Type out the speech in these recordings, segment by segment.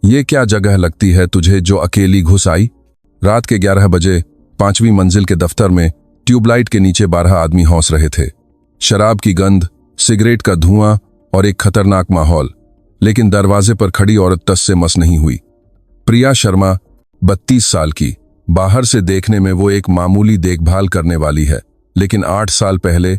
ये क्या जगह लगती है तुझे जो अकेली घुस आई? रात के 11 बजे 5वीं मंजिल के दफ्तर में ट्यूबलाइट के नीचे 12 आदमी हौस रहे थे। शराब की गंध, सिगरेट का धुआं और एक खतरनाक माहौल। लेकिन दरवाजे पर खड़ी औरत टस से मस नहीं हुई। प्रिया शर्मा, 32 साल की। बाहर से देखने में वो एक मामूली देखभाल करने वाली है, लेकिन 8 साल पहले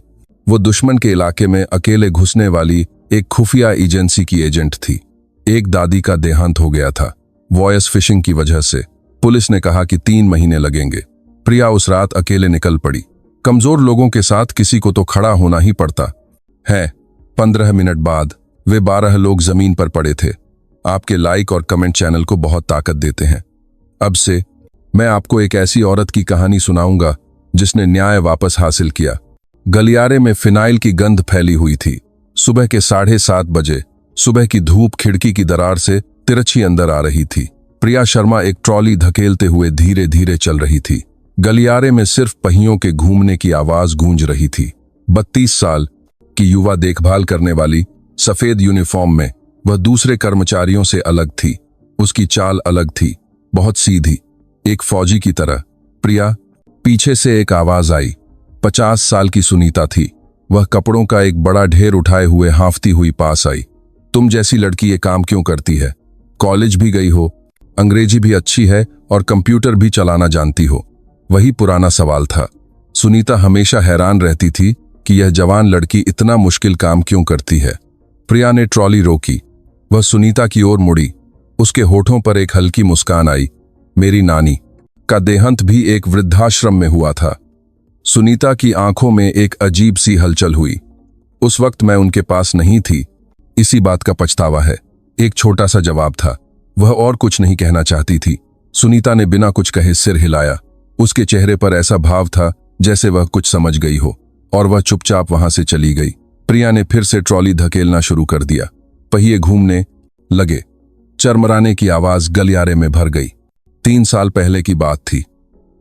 वो दुश्मन के इलाके में अकेले घुसने वाली एक खुफिया एजेंसी की एजेंट थी। एक दादी का देहांत हो गया था, वॉयस फिशिंग की वजह से। पुलिस ने कहा कि 3 महीने लगेंगे। प्रिया उस रात अकेले निकल पड़ी। कमजोर लोगों के साथ किसी को तो खड़ा होना ही पड़ता है। 15 मिनट बाद वे 12 लोग जमीन पर पड़े थे। आपके लाइक और कमेंट चैनल को बहुत ताकत देते हैं। अब से मैं आपको एक ऐसी औरत की कहानी सुनाऊंगा जिसने न्याय वापस हासिल किया। गलियारे में फिनाइल की गंध फैली हुई थी। सुबह के 7:30 बजे सुबह की धूप खिड़की की दरार से तिरछी अंदर आ रही थी। प्रिया शर्मा एक ट्रॉली धकेलते हुए धीरे धीरे चल रही थी। गलियारे में सिर्फ पहियों के घूमने की आवाज गूंज रही थी। 32 साल की युवा देखभाल करने वाली, सफेद यूनिफॉर्म में, वह दूसरे कर्मचारियों से अलग थी। उसकी चाल अलग थी, बहुत सीधी, एक फौजी की तरह। प्रिया, पीछे से एक आवाज आई। 50 साल की सुनीता थी। वह कपड़ों का एक बड़ा ढेर उठाए हुए हांफती हुई पास आई। तुम जैसी लड़की ये काम क्यों करती है? कॉलेज भी गई हो, अंग्रेजी भी अच्छी है और कंप्यूटर भी चलाना जानती हो। वही पुराना सवाल था। सुनीता हमेशा हैरान रहती थी कि यह जवान लड़की इतना मुश्किल काम क्यों करती है। प्रिया ने ट्रॉली रोकी। वह सुनीता की ओर मुड़ी। उसके होठों पर एक हल्की मुस्कान आई। मेरी नानी का देहांत भी एक वृद्धाश्रम में हुआ था। सुनीता की आंखों में एक अजीब सी हलचल हुई। उस वक्त मैं उनके पास नहीं थी, इसी बात का पछतावा है। एक छोटा सा जवाब था। वह और कुछ नहीं कहना चाहती थी। सुनीता ने बिना कुछ कहे सिर हिलाया। उसके चेहरे पर ऐसा भाव था जैसे वह कुछ समझ गई हो, और वह चुपचाप वहां से चली गई। प्रिया ने फिर से ट्रॉली धकेलना शुरू कर दिया। पहिए घूमने लगे। चरमराने की आवाज गलियारे में भर गई। 3 साल पहले की बात थी।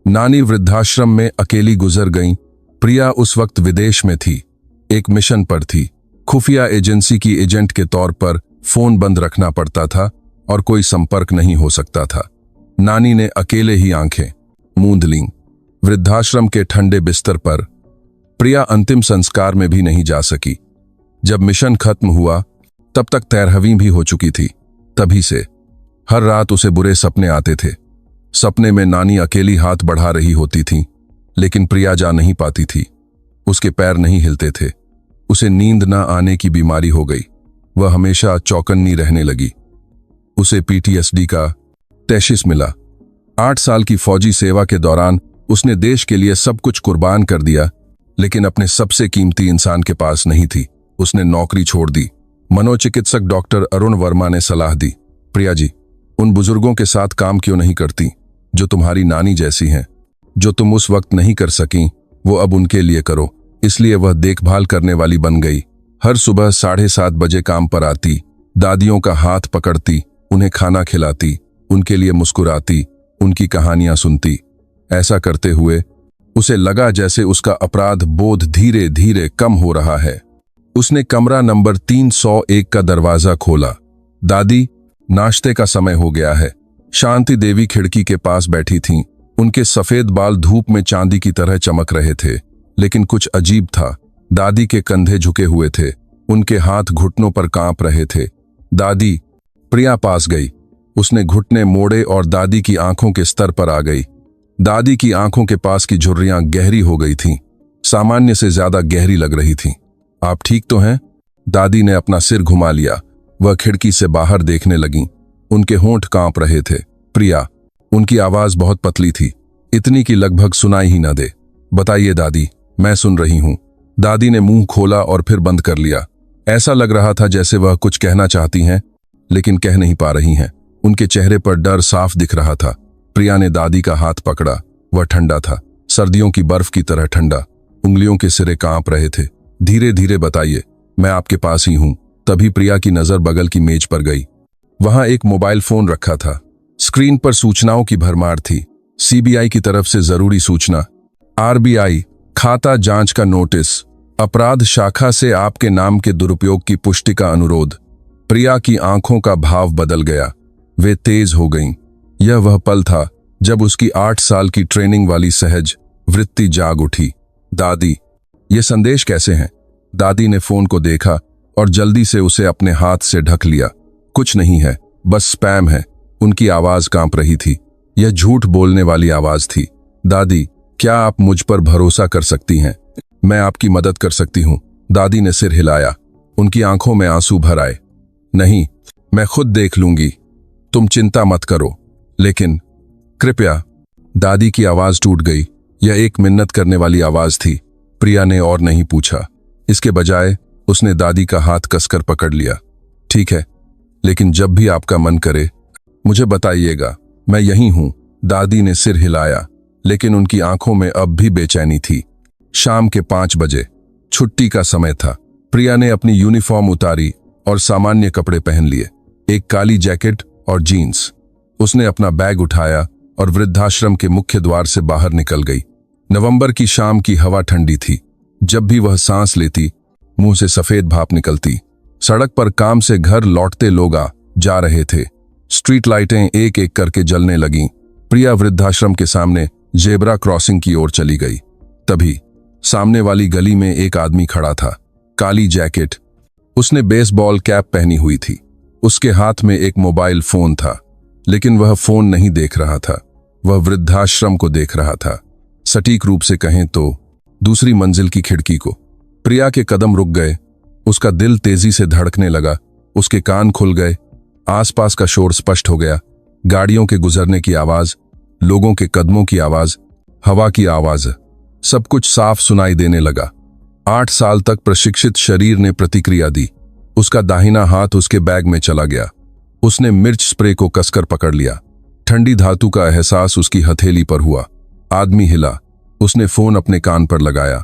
नानी वृद्धाश्रम में अकेली गुजर गईं। प्रिया उस वक्त विदेश में थी, एक मिशन पर थी। खुफिया एजेंसी की एजेंट के तौर पर फोन बंद रखना पड़ता था और कोई संपर्क नहीं हो सकता था। नानी ने अकेले ही आंखें मूंद लीं। वृद्धाश्रम के ठंडे बिस्तर पर प्रिया अंतिम संस्कार में भी नहीं जा सकी। जब मिशन खत्म हुआ तब तक 13वीं भी हो चुकी थी। तभी से हर रात उसे बुरे सपने आते थे। सपने में नानी अकेली हाथ बढ़ा रही होती थी, लेकिन प्रिया जा नहीं पाती थी। उसके पैर नहीं हिलते थे। उसे नींद न आने की बीमारी हो गई। वह हमेशा चौकन्नी रहने लगी। उसे PTSD का तैशिश मिला। 8 साल की फौजी सेवा के दौरान उसने देश के लिए सब कुछ कुर्बान कर दिया, लेकिन अपने सबसे कीमती इंसान के पास नहीं थी। उसने नौकरी छोड़ दी। मनोचिकित्सक डॉक्टर अरुण वर्मा ने सलाह दी, प्रिया जी, उन बुजुर्गों के साथ काम क्यों नहीं करती जो तुम्हारी नानी जैसी हैं? जो तुम उस वक्त नहीं कर सकीं, वो अब उनके लिए करो। इसलिए वह देखभाल करने वाली बन गई। हर सुबह 7:30 बजे काम पर आती, दादियों का हाथ पकड़ती, उन्हें खाना खिलाती, उनके लिए मुस्कुराती, उनकी कहानियां सुनती। ऐसा करते हुए उसे लगा जैसे उसका अपराध बोध धीरे धीरे कम हो रहा है। उसने कमरा नंबर 301 का दरवाजा खोला। दादी, नाश्ते का समय हो गया है। शांति देवी खिड़की के पास बैठी थीं। उनके सफेद बाल धूप में चांदी की तरह चमक रहे थे, लेकिन कुछ अजीब था। दादी के कंधे झुके हुए थे, उनके हाथ घुटनों पर कांप रहे थे। दादी, प्रिया पास गई। उसने घुटने मोड़े और दादी की आंखों के स्तर पर आ गई। दादी की आंखों के पास की झुर्रियां गहरी हो गई थीं, सामान्य से ज्यादा गहरी लग रही थीं। आप ठीक तो हैं? दादी ने अपना सिर घुमा लिया। वह खिड़की से बाहर देखने लगीं। उनके होंठ कांप रहे थे। प्रिया, उनकी आवाज बहुत पतली थी, इतनी कि लगभग सुनाई ही न दे। बताइए दादी, मैं सुन रही हूं। दादी ने मुंह खोला और फिर बंद कर लिया। ऐसा लग रहा था जैसे वह कुछ कहना चाहती हैं, लेकिन कह नहीं पा रही हैं। उनके चेहरे पर डर साफ दिख रहा था। प्रिया ने दादी का हाथ पकड़ा। वह ठंडा था, सर्दियों की बर्फ की तरह ठंडा। उंगलियों के सिरे कांप रहे थे। धीरे धीरे बताइए, मैं आपके पास ही हूं। तभी प्रिया की नजर बगल की मेज पर गई। वहां एक मोबाइल फोन रखा था। स्क्रीन पर सूचनाओं की भरमार थी। CBI की तरफ से जरूरी सूचना, RBI खाता जांच का नोटिस, अपराध शाखा से आपके नाम के दुरुपयोग की पुष्टि का अनुरोध। प्रिया की आंखों का भाव बदल गया। वे तेज हो गईं। यह वह पल था जब उसकी 8 साल की ट्रेनिंग वाली सहज वृत्ति जाग उठी। दादी, ये संदेश कैसे हैं? दादी ने फोन को देखा और जल्दी से उसे अपने हाथ से ढक लिया। कुछ नहीं है, बस स्पैम है। उनकी आवाज कांप रही थी। यह झूठ बोलने वाली आवाज थी। दादी, क्या आप मुझ पर भरोसा कर सकती हैं? मैं आपकी मदद कर सकती हूं। दादी ने सिर हिलाया। उनकी आंखों में आंसू भर आए। नहीं, मैं खुद देख लूंगी, तुम चिंता मत करो। लेकिन कृपया। दादी की आवाज टूट गई। यह एक मिन्नत करने वाली आवाज थी। प्रिया ने और नहीं पूछा। इसके बजाय उसने दादी का हाथ कसकर पकड़ लिया। ठीक है, लेकिन जब भी आपका मन करे मुझे बताइएगा, मैं यहीं हूं। दादी ने सिर हिलाया, लेकिन उनकी आंखों में अब भी बेचैनी थी। शाम के 5 बजे, छुट्टी का समय था। प्रिया ने अपनी यूनिफॉर्म उतारी और सामान्य कपड़े पहन लिए, एक काली जैकेट और जीन्स। उसने अपना बैग उठाया और वृद्धाश्रम के मुख्य द्वार से बाहर निकल गई। नवंबर की शाम की हवा ठंडी थी। जब भी वह सांस लेती, मुंह से सफेद भाप निकलती। सड़क पर काम से घर लौटते लोग आ जा रहे थे। स्ट्रीट लाइटें एक एक करके जलने लगीं। प्रिया वृद्धाश्रम के सामने जेब्रा क्रॉसिंग की ओर चली गई। तभी सामने वाली गली में एक आदमी खड़ा था, काली जैकेट। उसने बेसबॉल कैप पहनी हुई थी। उसके हाथ में एक मोबाइल फोन था, लेकिन वह फोन नहीं देख रहा था, वह वृद्धाश्रम को देख रहा था। सटीक रूप से कहें तो दूसरी मंजिल की खिड़की को। प्रिया के कदम रुक गए। उसका दिल तेजी से धड़कने लगा। उसके कान खुल गए। आसपास का शोर स्पष्ट हो गया। गाड़ियों के गुजरने की आवाज, लोगों के कदमों की आवाज, हवा की आवाज, सब कुछ साफ सुनाई देने लगा। 8 साल तक प्रशिक्षित शरीर ने प्रतिक्रिया दी। उसका दाहिना हाथ उसके बैग में चला गया। उसने मिर्च स्प्रे को कसकर पकड़ लिया। ठंडी धातु का एहसास उसकी हथेली पर हुआ। आदमी हिला। उसने फोन अपने कान पर लगाया।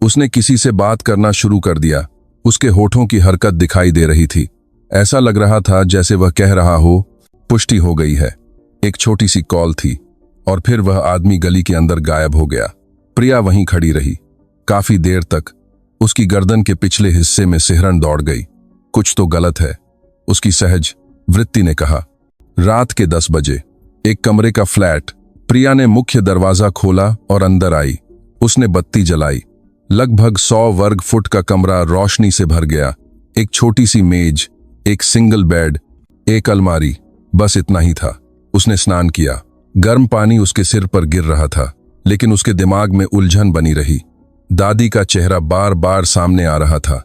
उसने किसी से बात करना शुरू कर दिया। उसके होठों की हरकत दिखाई दे रही थी। ऐसा लग रहा था जैसे वह कह रहा हो, पुष्टि हो गई है। एक छोटी सी कॉल थी और फिर वह आदमी गली के अंदर गायब हो गया। प्रिया वहीं खड़ी रही, काफी देर तक। उसकी गर्दन के पिछले हिस्से में सिहरन दौड़ गई। कुछ तो गलत है, उसकी सहज वृत्ति ने कहा। रात के 10 बजे, एक कमरे का फ्लैट। प्रिया ने मुख्य दरवाजा खोला और अंदर आई। उसने बत्ती जलाई। लगभग 100 वर्ग फुट का कमरा रोशनी से भर गया। एक छोटी सी मेज, एक सिंगल बेड, एक अलमारी, बस इतना ही था। उसने स्नान किया। गर्म पानी उसके सिर पर गिर रहा था, लेकिन उसके दिमाग में उलझन बनी रही। दादी का चेहरा बार बार सामने आ रहा था।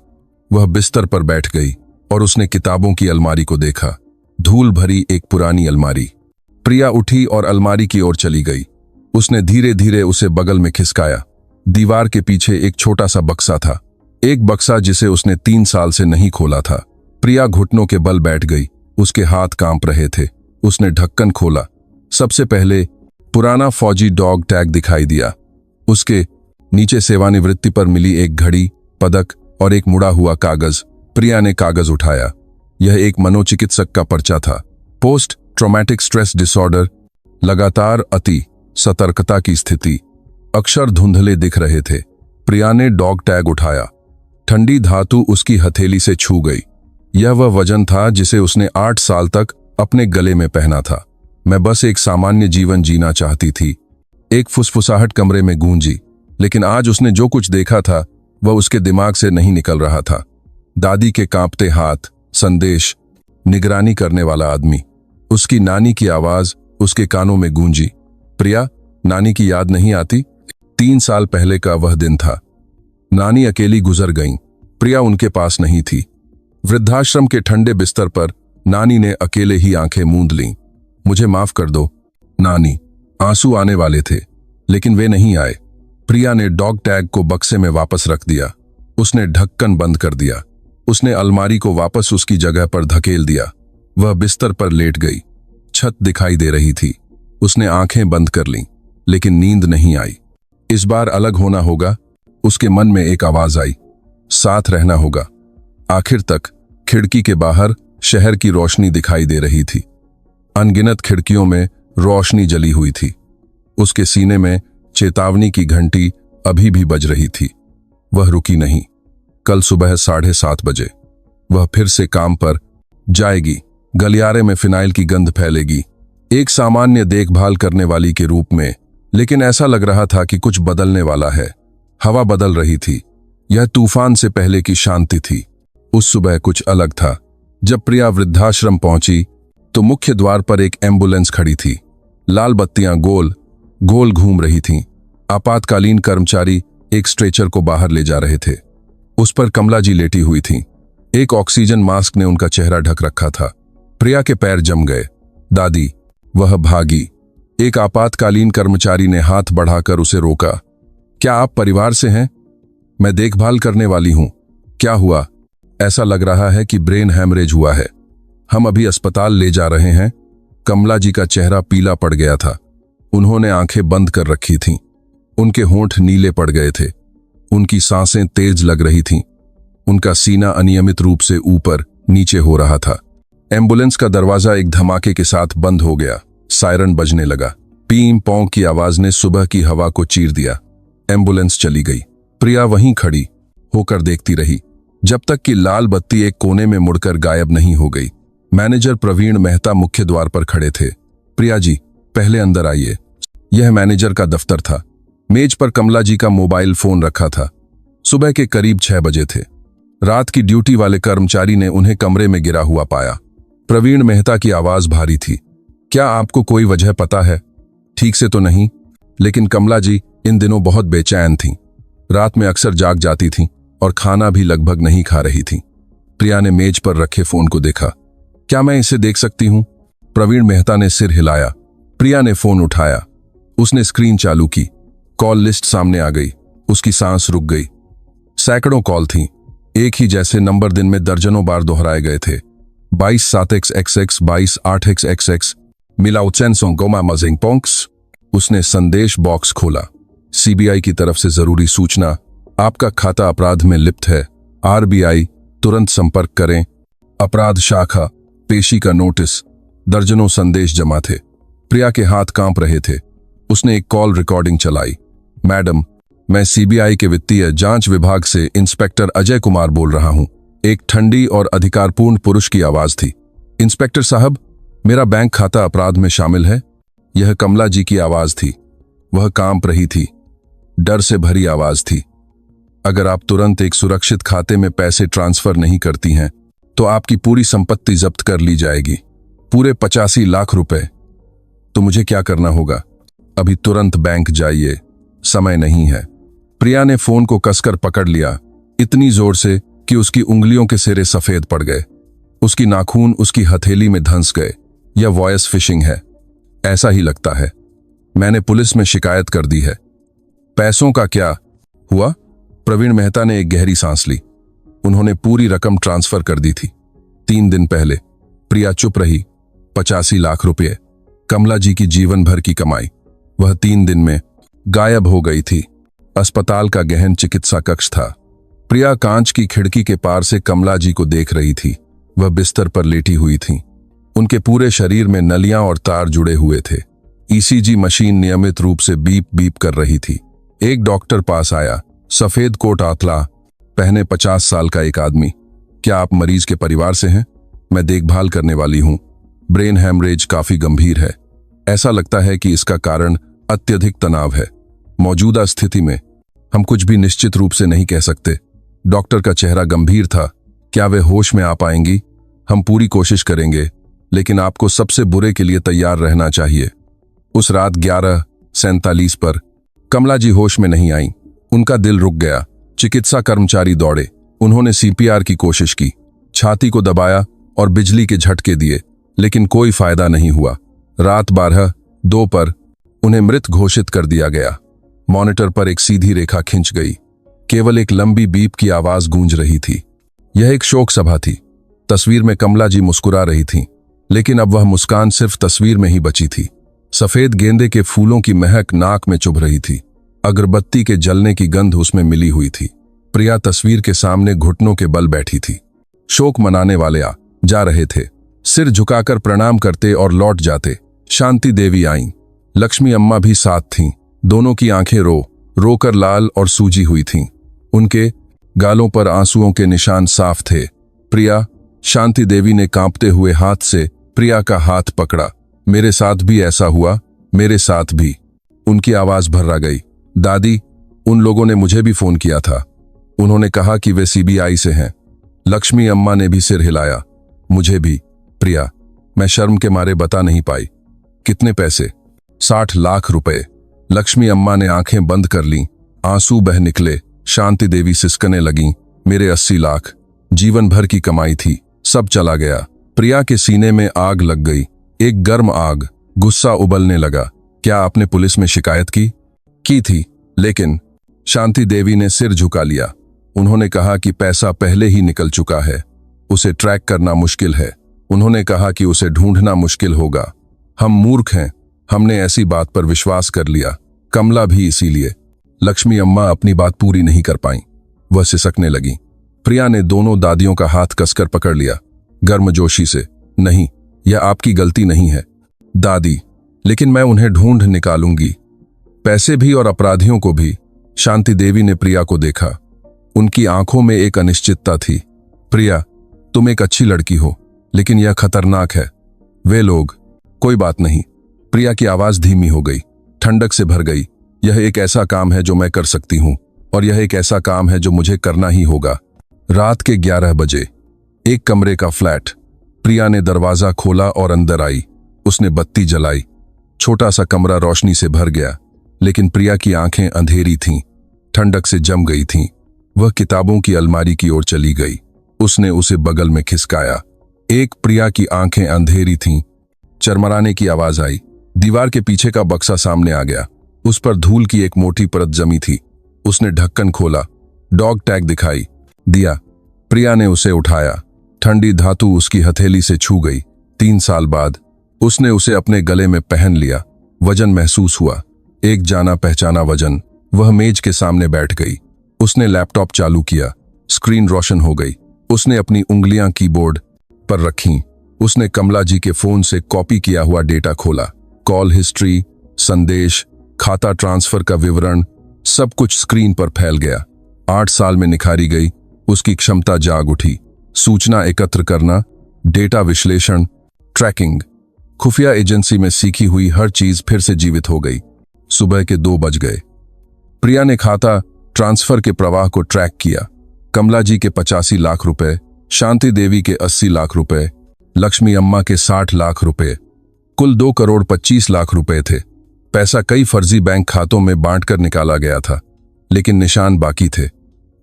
वह बिस्तर पर बैठ गई और उसने किताबों की अलमारी को देखा। धूल भरी एक पुरानी अलमारी। प्रिया उठी और अलमारी की ओर चली गई। उसने धीरे धीरे उसे बगल में खिसकाया। दीवार के पीछे एक छोटा सा बक्सा था, एक बक्सा जिसे उसने 3 साल से नहीं खोला था। प्रिया घुटनों के बल बैठ गई। उसके हाथ कांप रहे थे। उसने ढक्कन खोला। सबसे पहले पुराना फौजी डॉग टैग दिखाई दिया। उसके नीचे सेवानिवृत्ति पर मिली एक घड़ी, पदक और एक मुड़ा हुआ कागज। प्रिया ने कागज उठाया। यह एक मनोचिकित्सक का पर्चा था। पोस्ट ट्रॉमेटिक स्ट्रेस डिसऑर्डर, लगातार अति सतर्कता की स्थिति। अक्षर धुंधले दिख रहे थे। प्रिया ने डॉग टैग उठाया। ठंडी धातु उसकी हथेली से छू गई। यह वह वजन था जिसे उसने 8 साल तक अपने गले में पहना था। मैं बस एक सामान्य जीवन जीना चाहती थी। एक फुसफुसाहट कमरे में गूंजी, लेकिन आज उसने जो कुछ देखा था वह उसके दिमाग से नहीं निकल रहा था। दादी के कांपते हाथ, संदेश, निगरानी करने वाला आदमी। उसकी नानी की आवाज उसके कानों में गूंजी। प्रिया, नानी की याद नहीं आती? 3 साल पहले का वह दिन था। नानी अकेली गुजर गईं। प्रिया उनके पास नहीं थी। वृद्धाश्रम के ठंडे बिस्तर पर नानी ने अकेले ही आंखें मूंद लीं। मुझे माफ कर दो नानी। आंसू आने वाले थे, लेकिन वे नहीं आए। प्रिया ने डॉग टैग को बक्से में वापस रख दिया। उसने ढक्कन बंद कर दिया। उसने अलमारी को वापस उसकी जगह पर धकेल दिया। वह बिस्तर पर लेट गई। छत दिखाई दे रही थी। उसने आंखें बंद कर लीं, लेकिन नींद नहीं आई। इस बार अलग होना होगा। उसके मन में एक आवाज आई, साथ रहना होगा। आखिर तक खिड़की के बाहर शहर की रोशनी दिखाई दे रही थी। अनगिनत खिड़कियों में रोशनी जली हुई थी। उसके सीने में चेतावनी की घंटी अभी भी बज रही थी। वह रुकी नहीं। कल सुबह 7:30 बजे वह फिर से काम पर जाएगी। गलियारे में फिनाइल की गंध फैलेगी, एक सामान्य देखभाल करने वाली के रूप में। लेकिन ऐसा लग रहा था कि कुछ बदलने वाला है। हवा बदल रही थी। यह तूफान से पहले की शांति थी। उस सुबह कुछ अलग था। जब प्रिया वृद्धाश्रम पहुंची तो मुख्य द्वार पर एक एम्बुलेंस खड़ी थी। लाल बत्तियां गोल गोल घूम रही थीं। आपातकालीन कर्मचारी एक स्ट्रेचर को बाहर ले जा रहे थे। उस पर कमला जी लेटी हुई थीं। एक ऑक्सीजन मास्क ने उनका चेहरा ढक रखा था। प्रिया के पैर जम गए। दादी, वह भागी। एक आपातकालीन कर्मचारी ने हाथ बढ़ाकर उसे रोका। क्या आप परिवार से हैं? मैं देखभाल करने वाली हूं। क्या हुआ? ऐसा लग रहा है कि ब्रेन हैमरेज हुआ है। हम अभी अस्पताल ले जा रहे हैं। कमला जी का चेहरा पीला पड़ गया था। उन्होंने आंखें बंद कर रखी थीं। उनके होंठ नीले पड़ गए थे। उनकी सांसें तेज लग रही थीं। उनका सीना अनियमित रूप से ऊपर नीचे हो रहा था। एम्बुलेंस का दरवाजा एक धमाके के साथ बंद हो गया। सायरन बजने लगा। पीम पौं की आवाज ने सुबह की हवा को चीर दिया। एम्बुलेंस चली गई। प्रिया वहीं खड़ी होकर देखती रही जब तक कि लाल बत्ती एक कोने में मुड़कर गायब नहीं हो गई। मैनेजर प्रवीण मेहता मुख्य द्वार पर खड़े थे। प्रिया जी, पहले अंदर आइए। यह मैनेजर का दफ्तर था। मेज पर कमला जी का मोबाइल फोन रखा था। सुबह के करीब 6 बजे थे। रात की ड्यूटी वाले कर्मचारी ने उन्हें कमरे में गिरा हुआ पाया। प्रवीण मेहता की आवाज भारी थी। क्या आपको कोई वजह पता है? ठीक से तो नहीं, लेकिन कमला जी इन दिनों बहुत बेचैन थीं। रात में अक्सर जाग जाती थीं और खाना भी लगभग नहीं खा रही थीं। प्रिया ने मेज पर रखे फोन को देखा। क्या मैं इसे देख सकती हूं? प्रवीण मेहता ने सिर हिलाया। प्रिया ने फोन उठाया। उसने स्क्रीन चालू की। कॉल लिस्ट सामने आ गई। उसकी सांस रुक गई। सैकड़ों कॉल थीं। एक ही जैसे नंबर दिन में दर्जनों बार दोहराए गए थे। 22-7xxx 22-8xxx मिलाउचेंसोंगोमा मजिंग पोंक्स। उसने संदेश बॉक्स खोला। सीबीआई की तरफ से जरूरी सूचना, आपका खाता अपराध में लिप्त है। आरबीआई, तुरंत संपर्क करें। अपराध शाखा, पेशी का नोटिस। दर्जनों संदेश जमा थे। प्रिया के हाथ कांप रहे थे। उसने एक कॉल रिकॉर्डिंग चलाई। मैडम, मैं सीबीआई के वित्तीय जांच विभाग से इंस्पेक्टर अजय कुमार बोल रहा हूं। एक ठंडी और अधिकारपूर्ण पुरुष की आवाज थी। इंस्पेक्टर साहब, मेरा बैंक खाता अपराध में शामिल है। यह कमला जी की आवाज थी। वह कांप रही थी। डर से भरी आवाज थी। अगर आप तुरंत एक सुरक्षित खाते में पैसे ट्रांसफर नहीं करती हैं तो आपकी पूरी संपत्ति जब्त कर ली जाएगी, पूरे 85 लाख रुपए। तो मुझे क्या करना होगा? अभी तुरंत बैंक जाइए, समय नहीं है। प्रिया ने फोन को कसकर पकड़ लिया, इतनी जोर से कि उसकी उंगलियों के सिरे सफेद पड़ गए। उसकी नाखून उसकी हथेली में धंस गए। यह वॉयस फिशिंग है। ऐसा ही लगता है। मैंने पुलिस में शिकायत कर दी है। पैसों का क्या हुआ? प्रवीण मेहता ने एक गहरी सांस ली। उन्होंने पूरी रकम ट्रांसफर कर दी थी 3 दिन पहले। प्रिया चुप रही। 85 लाख रुपए, कमला जी की जीवन भर की कमाई, वह 3 दिन में गायब हो गई थी। अस्पताल का गहन चिकित्सा कक्ष था। प्रिया कांच की खिड़की के पार से कमला जी को देख रही थी। वह बिस्तर पर लेटी हुई थी। उनके पूरे शरीर में नलियां और तार जुड़े हुए थे। ईसीजी मशीन नियमित रूप से बीप बीप कर रही थी। एक डॉक्टर पास आया। सफेद कोट आतला पहने 50 साल का एक आदमी। क्या आप मरीज के परिवार से हैं? मैं देखभाल करने वाली हूं। ब्रेन हैमरेज काफी गंभीर है। ऐसा लगता है कि इसका कारण अत्यधिक तनाव है। मौजूदा स्थिति में हम कुछ भी निश्चित रूप से नहीं कह सकते। डॉक्टर का चेहरा गंभीर था। क्या वे होश में आ पाएंगी? हम पूरी कोशिश करेंगे, लेकिन आपको सबसे बुरे के लिए तैयार रहना चाहिए। उस रात 11:47 पर कमला जी होश में नहीं आईं। उनका दिल रुक गया। चिकित्सा कर्मचारी दौड़े। उन्होंने सीपीआर की कोशिश की, छाती को दबाया और बिजली के झटके दिए, लेकिन कोई फायदा नहीं हुआ। रात 12:02 पर उन्हें मृत घोषित कर दिया गया। मॉनिटर पर एक सीधी रेखा खिंच गई। केवल एक लंबी बीप की आवाज गूंज रही थी। यह एक शोक सभा थी। तस्वीर में कमला जी मुस्कुरा रही थीं, लेकिन अब वह मुस्कान सिर्फ तस्वीर में ही बची थी। सफेद गेंदे के फूलों की महक नाक में चुभ रही थी। अगरबत्ती के जलने की गंध उसमें मिली हुई थी। प्रिया तस्वीर के सामने घुटनों के बल बैठी थी। शोक मनाने वाले आ जा रहे थे, सिर झुकाकर प्रणाम करते और लौट जाते। शांति देवी आईं। लक्ष्मी अम्मा भी साथ थीं। दोनों की आंखें रोकर लाल और सूजी हुई थीं। उनके गालों पर आंसुओं के निशान साफ थे। प्रिया, शांति देवी ने कांपते हुए हाथ से प्रिया का हाथ पकड़ा। मेरे साथ भी ऐसा हुआ, मेरे साथ भी। उनकी आवाज भर्रा गई। दादी, उन लोगों ने मुझे भी फोन किया था। उन्होंने कहा कि वे सीबीआई से हैं। लक्ष्मी अम्मा ने भी सिर हिलाया। मुझे भी। प्रिया, मैं शर्म के मारे बता नहीं पाई। कितने पैसे? 60 लाख रुपए। लक्ष्मी अम्मा ने आंखें बंद कर लीं, आंसू बह निकले। शांति देवी सिसकने लगीं। मेरे 80 लाख, जीवन भर की कमाई थी, सब चला गया। प्रिया के सीने में आग लग गई, एक गर्म आग। गुस्सा उबलने लगा। क्या आपने पुलिस में शिकायत की? की थी, लेकिन शांति देवी ने सिर झुका लिया। उन्होंने कहा कि पैसा पहले ही निकल चुका है, उसे ट्रैक करना मुश्किल है। उन्होंने कहा कि उसे ढूंढना मुश्किल होगा। हम मूर्ख हैं, हमने ऐसी बात पर विश्वास कर लिया। कमला भी इसीलिए। लक्ष्मी अम्मा अपनी बात पूरी नहीं कर पाईं, वह सिसकने लगी। प्रिया ने दोनों दादियों का हाथ कसकर पकड़ लिया, गर्मजोशी से। नहीं, यह आपकी गलती नहीं है दादी, लेकिन मैं उन्हें ढूंढ निकालूंगी, पैसे भी और अपराधियों को भी। शांति देवी ने प्रिया को देखा। उनकी आंखों में एक अनिश्चितता थी। प्रिया, तुम एक अच्छी लड़की हो, लेकिन यह खतरनाक है। वे लोग। कोई बात नहीं। प्रिया की आवाज धीमी हो गई, ठंडक से भर गई। यह एक ऐसा काम है जो मैं कर सकती हूं, और यह एक ऐसा काम है जो मुझे करना ही होगा। रात के 11 बजे, एक कमरे का फ्लैट। प्रिया ने दरवाजा खोला और अंदर आई। उसने बत्ती जलाई। छोटा सा कमरा रोशनी से भर गया, लेकिन प्रिया की आंखें अंधेरी थीं, ठंडक से जम गई थीं। वह किताबों की अलमारी की ओर चली गई। उसने उसे बगल में खिसकाया। एक प्रिया की आंखें अंधेरी थीं। चरमराने की आवाज आई। दीवार के पीछे का बक्सा सामने आ गया। उस पर धूल की एक मोटी परत जमी थी। उसने ढक्कन खोला। डॉग टैग दिखाई दिया। प्रिया ने उसे उठाया। ठंडी धातु उसकी हथेली से छू गई। 3 साल बाद उसने उसे अपने गले में पहन लिया। वजन महसूस हुआ, एक जाना पहचाना वजन। वह मेज के सामने बैठ गई। उसने लैपटॉप चालू किया। स्क्रीन रोशन हो गई। उसने अपनी उंगलियां कीबोर्ड पर रखीं। उसने कमला जी के फोन से कॉपी किया हुआ डेटा खोला। कॉल हिस्ट्री, संदेश, खाता ट्रांसफर का विवरण, सब कुछ स्क्रीन पर फैल गया। 8 साल में निखारी गई उसकी क्षमता जाग उठी। सूचना एकत्र करना, डेटा विश्लेषण, ट्रैकिंग। खुफिया एजेंसी में सीखी हुई हर चीज फिर से जीवित हो गई। सुबह के 2 बज गए। प्रिया ने खाता ट्रांसफर के प्रवाह को ट्रैक किया। कमला जी के 85 लाख रुपए, शांति देवी के 80 लाख रुपए, लक्ष्मी अम्मा के 60 लाख रुपए, कुल 2 करोड़ 25 लाख रुपए थे। पैसा कई फर्जी बैंक खातों में बांटकर निकाला गया था, लेकिन निशान बाकी थे।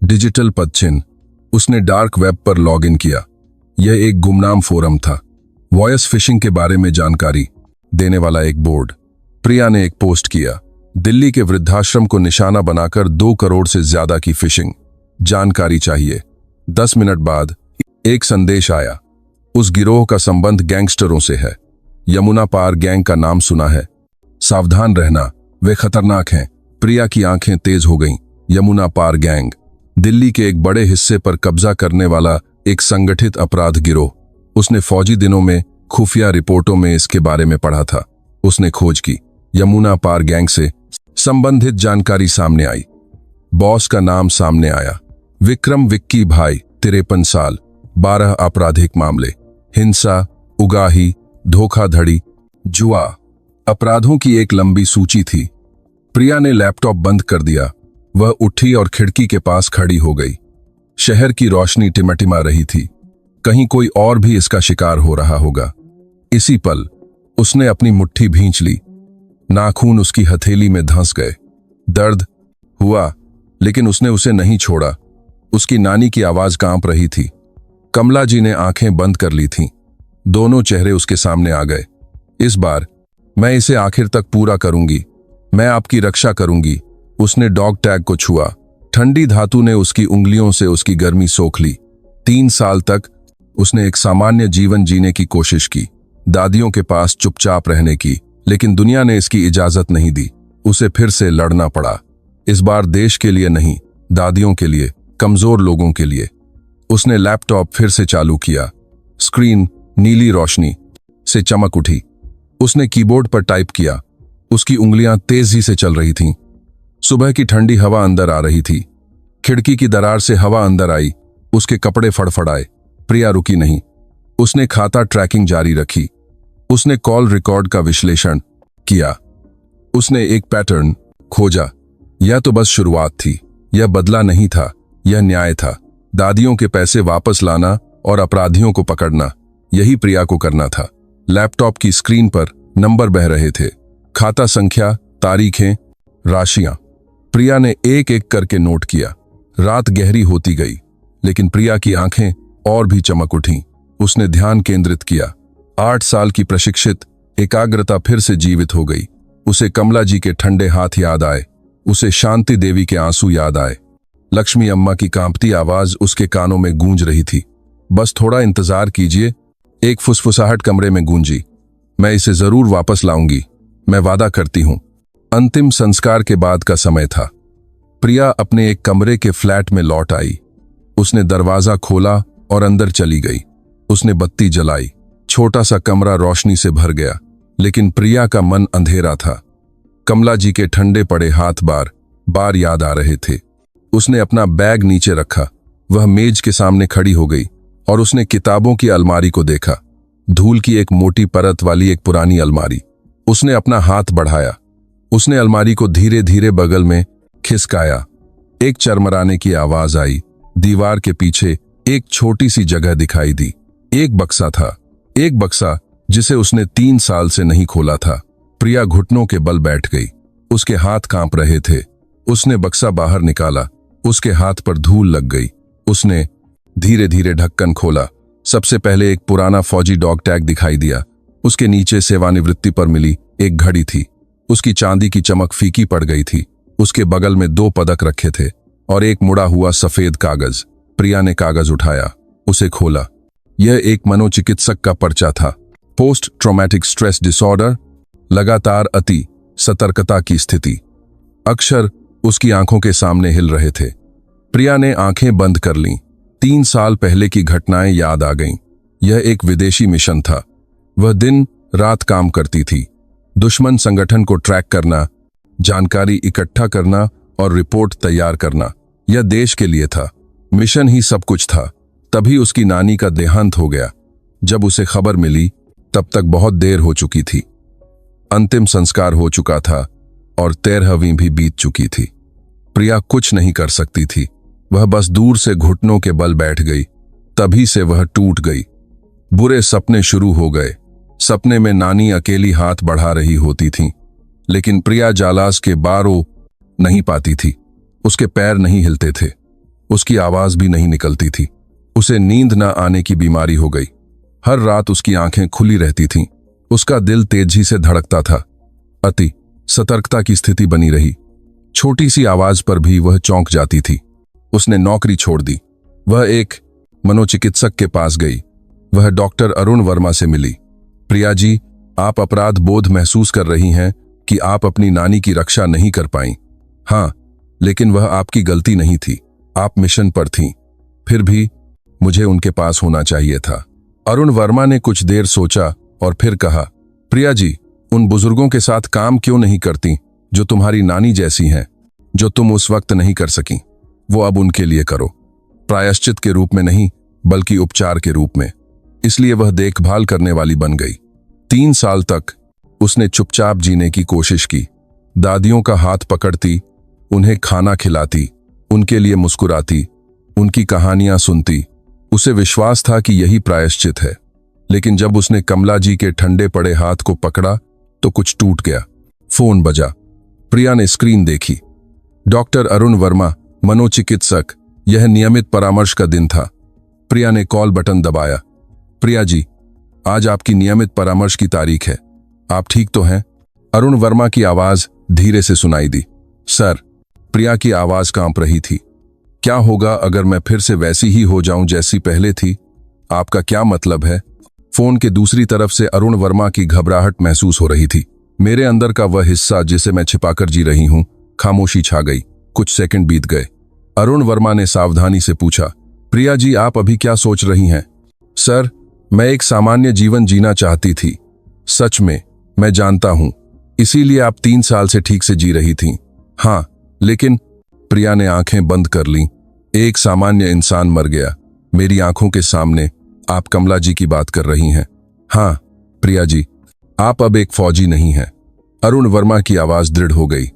डिजिटल पदचिन्ह। उसने डार्क वेब पर लॉगिन किया। यह एक गुमनाम फोरम था। वॉयस फिशिंग के बारे में जानकारी देने वाला एक बोर्ड। प्रिया ने एक पोस्ट किया। दिल्ली के वृद्धाश्रम को निशाना बनाकर 2 करोड़ से ज्यादा की फिशिंग। जानकारी चाहिए। 10 मिनट बाद एक संदेश आया। उस गिरोह का संबंध गैंगस्टरों से है। यमुना पार गैंग का नाम सुना है? सावधान रहना, वे खतरनाक हैं। प्रिया की आंखें तेज हो गईं। यमुना पार गैंग, दिल्ली के एक बड़े हिस्से पर कब्जा करने वाला एक संगठित अपराध गिरोह। उसने फौजी दिनों में खुफिया रिपोर्टों में इसके बारे में पढ़ा था। उसने खोज की। यमुना पार गैंग से संबंधित जानकारी सामने आई। बॉस का नाम सामने आया, विक्रम विक्की भाई, 53 साल, 12 आपराधिक मामले, हिंसा, उगाही, धोखाधड़ी, जुआ। अपराधों की एक लंबी सूची थी। प्रिया ने लैपटॉप बंद कर दिया। वह उठी और खिड़की के पास खड़ी हो गई। शहर की रोशनी टिमटिमा रही थी। कहीं कोई और भी इसका शिकार हो रहा होगा। इसी पल उसने अपनी मुट्ठी भींच ली। नाखून उसकी हथेली में धंस गए। दर्द हुआ, लेकिन उसने उसे नहीं छोड़ा। उसकी नानी की आवाज कांप रही थी। कमला जी ने आंखें बंद कर ली थीं। दोनों चेहरे उसके सामने आ गए। इस बार मैं इसे आखिर तक पूरा करूंगी, मैं आपकी रक्षा करूंगी। उसने डॉग टैग को छुआ। ठंडी धातु ने उसकी उंगलियों से उसकी गर्मी सोख ली। 3 साल तक उसने एक सामान्य जीवन जीने की कोशिश की, दादियों के पास चुपचाप रहने की, लेकिन दुनिया ने इसकी इजाजत नहीं दी। उसे फिर से लड़ना पड़ा। इस बार देश के लिए नहीं, दादियों के लिए, कमजोर लोगों के लिए। उसने लैपटॉप फिर से चालू किया। स्क्रीन नीली रोशनी से चमक उठी। उसने कीबोर्ड पर टाइप किया। उसकी उंगलियां तेजी से चल रही थीं। सुबह की ठंडी हवा अंदर आ रही थी। खिड़की की दरार से हवा अंदर आई। उसके कपड़े फड़फड़ाए। प्रिया रुकी नहीं। उसने खाता ट्रैकिंग जारी रखी। उसने कॉल रिकॉर्ड का विश्लेषण किया। उसने एक पैटर्न खोजा। यह तो बस शुरुआत थी। यह बदला नहीं था, यह न्याय था। दादियों के पैसे वापस लाना और अपराधियों को पकड़ना, यही प्रिया को करना था। लैपटॉप की स्क्रीन पर नंबर बह रहे थे, खाता संख्या, तारीखें, राशियां। प्रिया ने एक एक करके नोट किया। रात गहरी होती गई, लेकिन प्रिया की आंखें और भी चमक उठीं। उसने ध्यान केंद्रित किया। 8 साल की प्रशिक्षित एकाग्रता फिर से जीवित हो गई। उसे कमला जी के ठंडे हाथ याद आए, उसे शांति देवी के आंसू याद आए। लक्ष्मी अम्मा की कांपती आवाज उसके कानों में गूंज रही थी। बस थोड़ा इंतजार कीजिए। एक फुसफुसाहट कमरे में गूंजी। मैं इसे जरूर वापस लाऊंगी, मैं वादा करती हूं। अंतिम संस्कार के बाद का समय था। प्रिया अपने एक कमरे के फ्लैट में लौट आई। उसने दरवाजा खोला और अंदर चली गई। उसने बत्ती जलाई। छोटा सा कमरा रोशनी से भर गया, लेकिन प्रिया का मन अंधेरा था। कमला जी के ठंडे पड़े हाथ बार बार याद आ रहे थे। उसने अपना बैग नीचे रखा। वह मेज के सामने खड़ी हो गई और उसने किताबों की अलमारी को देखा। धूल की एक मोटी परत वाली एक पुरानी अलमारी। उसने अपना हाथ बढ़ाया। उसने अलमारी को धीरे धीरे बगल में खिसकाया। एक चरमराने की आवाज आई। दीवार के पीछे एक छोटी सी जगह दिखाई दी। एक बक्सा था, एक बक्सा जिसे उसने 3 साल से नहीं खोला था। प्रिया घुटनों के बल बैठ गई। उसके हाथ कांप रहे थे। उसने बक्सा बाहर निकाला। उसके हाथ पर धूल लग गई। उसने धीरे धीरे ढक्कन खोला। सबसे पहले एक पुराना फौजी डॉग टैग दिखाई दिया। उसके नीचे सेवानिवृत्ति पर मिली एक घड़ी थी। उसकी चांदी की चमक फीकी पड़ गई थी। उसके बगल में 2 पदक रखे थे और एक मुड़ा हुआ सफेद कागज। प्रिया ने कागज उठाया, उसे खोला। यह एक मनोचिकित्सक का पर्चा था। पोस्ट ट्रॉमेटिक स्ट्रेस डिसऑर्डर, लगातार अति सतर्कता की स्थिति। अक्षर उसकी आंखों के सामने हिल रहे थे। प्रिया ने आंखें बंद कर लीं। 3 साल पहले की घटनाएं याद आ गईं। यह एक विदेशी मिशन था। वह दिन रात काम करती थी। दुश्मन संगठन को ट्रैक करना, जानकारी इकट्ठा करना और रिपोर्ट तैयार करना, यह देश के लिए था। मिशन ही सब कुछ था। तभी उसकी नानी का देहांत हो गया। जब उसे खबर मिली तब तक बहुत देर हो चुकी थी। अंतिम संस्कार हो चुका था और 13वीं भी बीत चुकी थी। प्रिया कुछ नहीं कर सकती थी। वह बस दूर से घुटनों के बल बैठ गई। तभी से वह टूट गई। बुरे सपने शुरू हो गए। सपने में नानी अकेली हाथ बढ़ा रही होती थीं, लेकिन प्रिया जालास के बारों नहीं पाती थी। उसके पैर नहीं हिलते थे। उसकी आवाज भी नहीं निकलती थी। उसे नींद न आने की बीमारी हो गई। हर रात उसकी आंखें खुली रहती थीं। उसका दिल तेजी से धड़कता था। अति सतर्कता की स्थिति बनी रही। छोटी सी आवाज पर भी वह चौंक जाती थी। उसने नौकरी छोड़ दी। वह एक मनोचिकित्सक के पास गई। वह डॉक्टर अरुण वर्मा से मिली। प्रिया जी, आप अपराध बोध महसूस कर रही हैं कि आप अपनी नानी की रक्षा नहीं कर पाईं। हाँ, लेकिन वह आपकी गलती नहीं थी। आप मिशन पर थीं। फिर भी मुझे उनके पास होना चाहिए था। अरुण वर्मा ने कुछ देर सोचा और फिर कहा, प्रिया जी, उन बुजुर्गों के साथ काम क्यों नहीं करती जो तुम्हारी नानी जैसी हैं? जो तुम उस वक्त नहीं कर सकी, वो अब उनके लिए करो। प्रायश्चित के रूप में नहीं, बल्कि उपचार के रूप में। इसलिए वह देखभाल करने वाली बन गई। 3 साल तक उसने चुपचाप जीने की कोशिश की। दादियों का हाथ पकड़ती, उन्हें खाना खिलाती, उनके लिए मुस्कुराती, उनकी कहानियां सुनती। उसे विश्वास था कि यही प्रायश्चित है। लेकिन जब उसने कमला जी के ठंडे पड़े हाथ को पकड़ा तो कुछ टूट गया। फोन बजा। प्रिया ने स्क्रीन देखी। डॉक्टर अरुण वर्मा, मनोचिकित्सक। यह नियमित परामर्श का दिन था। प्रिया ने कॉल बटन दबाया। प्रिया जी, आज आपकी नियमित परामर्श की तारीख है। आप ठीक तो हैं? अरुण वर्मा की आवाज धीरे से सुनाई दी। सर। प्रिया की आवाज कांप रही थी। क्या होगा अगर मैं फिर से वैसी ही हो जाऊं जैसी पहले थी? आपका क्या मतलब है? फोन के दूसरी तरफ से अरुण वर्मा की घबराहट महसूस हो रही थी। मेरे अंदर का वह हिस्सा जिसे मैं छिपाकर जी रही हूं। खामोशी छा गई। कुछ सेकंड बीत गए। अरुण वर्मा ने सावधानी से पूछा, प्रिया जी, आप अभी क्या सोच रही हैं? सर, मैं एक सामान्य जीवन जीना चाहती थी। सच में, मैं जानता हूं। इसीलिए आप 3 साल से ठीक से जी रही थीं। हाँ, लेकिन प्रिया ने आंखें बंद कर लीं। एक सामान्य इंसान मर गया। मेरी आंखों के सामने, आप कमला जी की बात कर रही हैं? हाँ प्रिया जी, आप अब एक फौजी नहीं हैं। अरुण वर्मा की आवाज दृढ़ हो गई।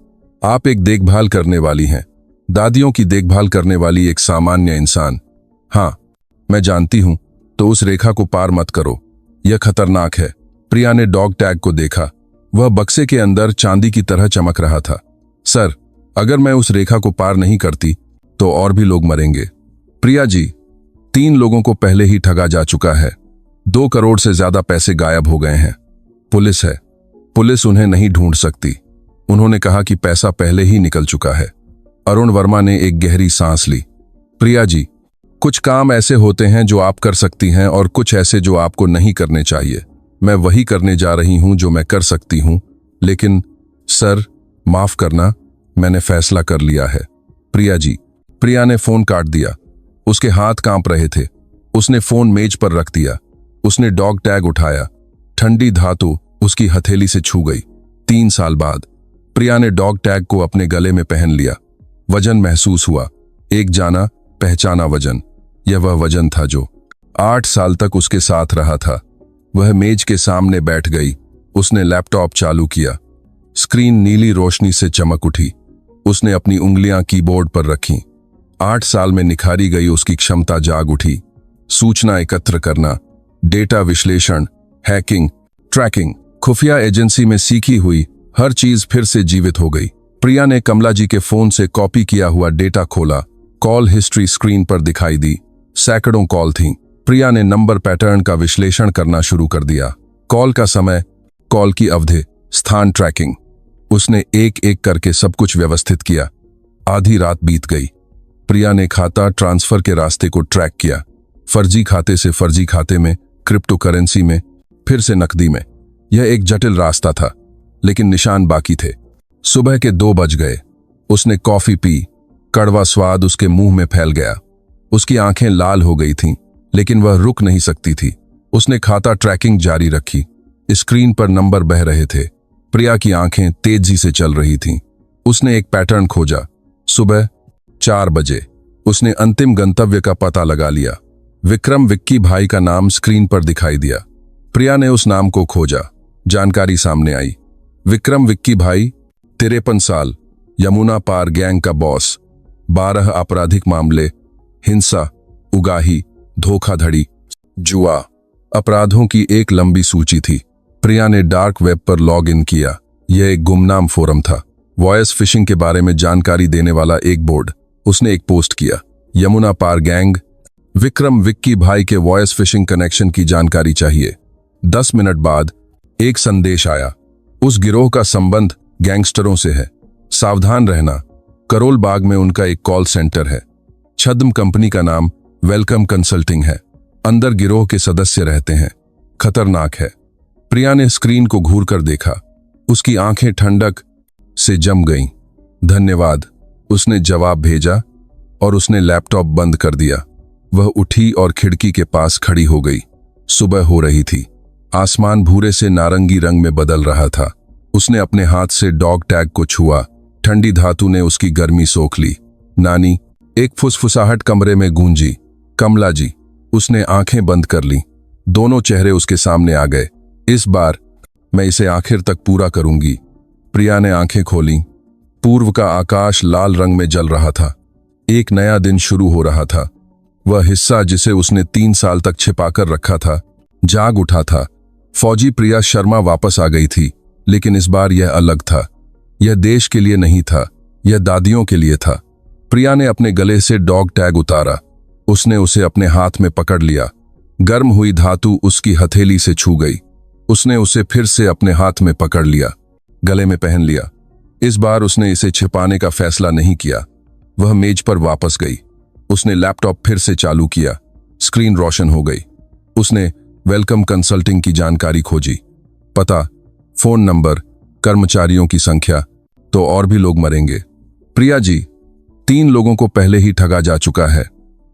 आप एक देखभाल करने वाली हैं, दादियों की देखभाल करने वाली एक सामान्य इंसान। हाँ मैं जानती हूं, तो उस रेखा को पार मत करो, यह खतरनाक है। प्रिया ने डॉग टैग को देखा। वह बक्से के अंदर चांदी की तरह चमक रहा था। सर, अगर मैं उस रेखा को पार नहीं करती तो और भी लोग मरेंगे। प्रिया जी, 3 लोगों को पहले ही ठगा जा चुका है। 2 करोड़ से ज्यादा पैसे गायब हो गए हैं। पुलिस है, पुलिस उन्हें नहीं ढूंढ सकती। उन्होंने कहा कि पैसा पहले ही निकल चुका है। अरुण वर्मा ने एक गहरी सांस ली। प्रिया जी, कुछ काम ऐसे होते हैं जो आप कर सकती हैं और कुछ ऐसे जो आपको नहीं करने चाहिए। मैं वही करने जा रही हूं जो मैं कर सकती हूं, लेकिन सर माफ करना, मैंने फैसला कर लिया है। प्रिया जी। प्रिया ने फोन काट दिया। उसके हाथ कांप रहे थे। उसने फोन मेज पर रख दिया। उसने डॉग टैग उठाया। ठंडी धातु उसकी हथेली से छू गई। 3 साल बाद प्रिया ने डॉग टैग को अपने गले में पहन लिया। वजन महसूस हुआ, एक जाना पहचाना वजन। यह वह वजन था जो 8 साल तक उसके साथ रहा था। वह मेज के सामने बैठ गई। उसने लैपटॉप चालू किया। स्क्रीन नीली रोशनी से चमक उठी। उसने अपनी उंगलियां कीबोर्ड पर रखीं। 8 साल में निखारी गई उसकी क्षमता जाग उठी। सूचना एकत्र करना, डेटा विश्लेषण, हैकिंग, ट्रैकिंग, खुफिया एजेंसी में सीखी हुई हर चीज फिर से जीवित हो गई। प्रिया ने कमला जी के फोन से कॉपी किया हुआ डेटा खोला। कॉल हिस्ट्री स्क्रीन पर दिखाई दी। सैकड़ों कॉल थीं। प्रिया ने नंबर पैटर्न का विश्लेषण करना शुरू कर दिया। कॉल का समय, कॉल की अवधि, स्थान ट्रैकिंग। उसने एक एक करके सब कुछ व्यवस्थित किया। आधी रात बीत गई। प्रिया ने खाता ट्रांसफर के रास्ते को ट्रैक किया। फर्जी खाते से फर्जी खाते में, क्रिप्टो करेंसी में, फिर से नकदी में। यह एक जटिल रास्ता था, लेकिन निशान बाकी थे। सुबह के 2 बज गए। उसने कॉफी पी। कड़वा स्वाद उसके मुंह में फैल गया। उसकी आंखें लाल हो गई थीं, लेकिन वह रुक नहीं सकती थी। उसने खाता ट्रैकिंग जारी रखी। स्क्रीन पर नंबर बह रहे थे। प्रिया की आंखें तेजी से चल रही थीं। उसने एक पैटर्न खोजा। सुबह 4 बजे उसने अंतिम गंतव्य का पता लगा लिया। विक्रम विक्की भाई का नाम स्क्रीन पर दिखाई दिया। प्रिया ने उस नाम को खोजा। जानकारी सामने आई। विक्रम विक्की भाई, 53 साल, यमुना पार गैंग का बॉस। 12 आपराधिक मामले, हिंसा, उगाही, धोखाधड़ी, जुआ, अपराधों की एक लंबी सूची थी। प्रिया ने डार्क वेब पर लॉग इन किया। यह एक गुमनाम फोरम था। वॉयस फिशिंग के बारे में जानकारी देने वाला एक बोर्ड। उसने एक पोस्ट किया, यमुना पार गैंग, विक्रम विक्की भाई के वॉयस फिशिंग कनेक्शन की जानकारी चाहिए। 10 मिनट बाद एक संदेश आया। उस गिरोह का संबंध गैंगस्टरों से है, सावधान रहना। करोल बाग में उनका एक कॉल सेंटर है। छद्म कंपनी का नाम वेलकम कंसल्टिंग है। अंदर गिरोह के सदस्य रहते हैं। खतरनाक है। प्रिया ने स्क्रीन को घूर कर देखा। उसकी आंखें ठंडक से जम गईं। धन्यवाद, उसने जवाब भेजा और उसने लैपटॉप बंद कर दिया। वह उठी और खिड़की के पास खड़ी हो गई। सुबह हो रही थी। आसमान भूरे से नारंगी रंग में बदल रहा था। उसने अपने हाथ से डॉग टैग को छुआ। ठंडी धातु ने उसकी गर्मी सोख ली। नानी, एक फुसफुसाहट कमरे में गूंजी। कमला जी। उसने आंखें बंद कर लीं। दोनों चेहरे उसके सामने आ गए। इस बार मैं इसे आखिर तक पूरा करूंगी। प्रिया ने आंखें खोलीं। पूर्व का आकाश लाल रंग में जल रहा था। एक नया दिन शुरू हो रहा था। वह हिस्सा जिसे उसने 3 साल तक छिपाकर रखा था, जाग उठा था। फौजी प्रिया शर्मा वापस आ गई थी, लेकिन इस बार यह अलग था। यह देश के लिए नहीं था, यह दादियों के लिए था। प्रिया ने अपने गले से डॉग टैग उतारा। उसने उसे अपने हाथ में पकड़ लिया। गर्म हुई धातु उसकी हथेली से छू गई। उसने उसे फिर से अपने हाथ में पकड़ लिया, गले में पहन लिया। इस बार उसने इसे छिपाने का फैसला नहीं किया। वह मेज पर वापस गई। उसने लैपटॉप फिर से चालू किया। स्क्रीन रोशन हो गई। उसने वेलकम कंसल्टिंग की जानकारी खोजी। पता, फोन नंबर, कर्मचारियों की संख्या, तो और भी लोग मरेंगे। प्रिया जी, 3 लोगों को पहले ही ठगा जा चुका है।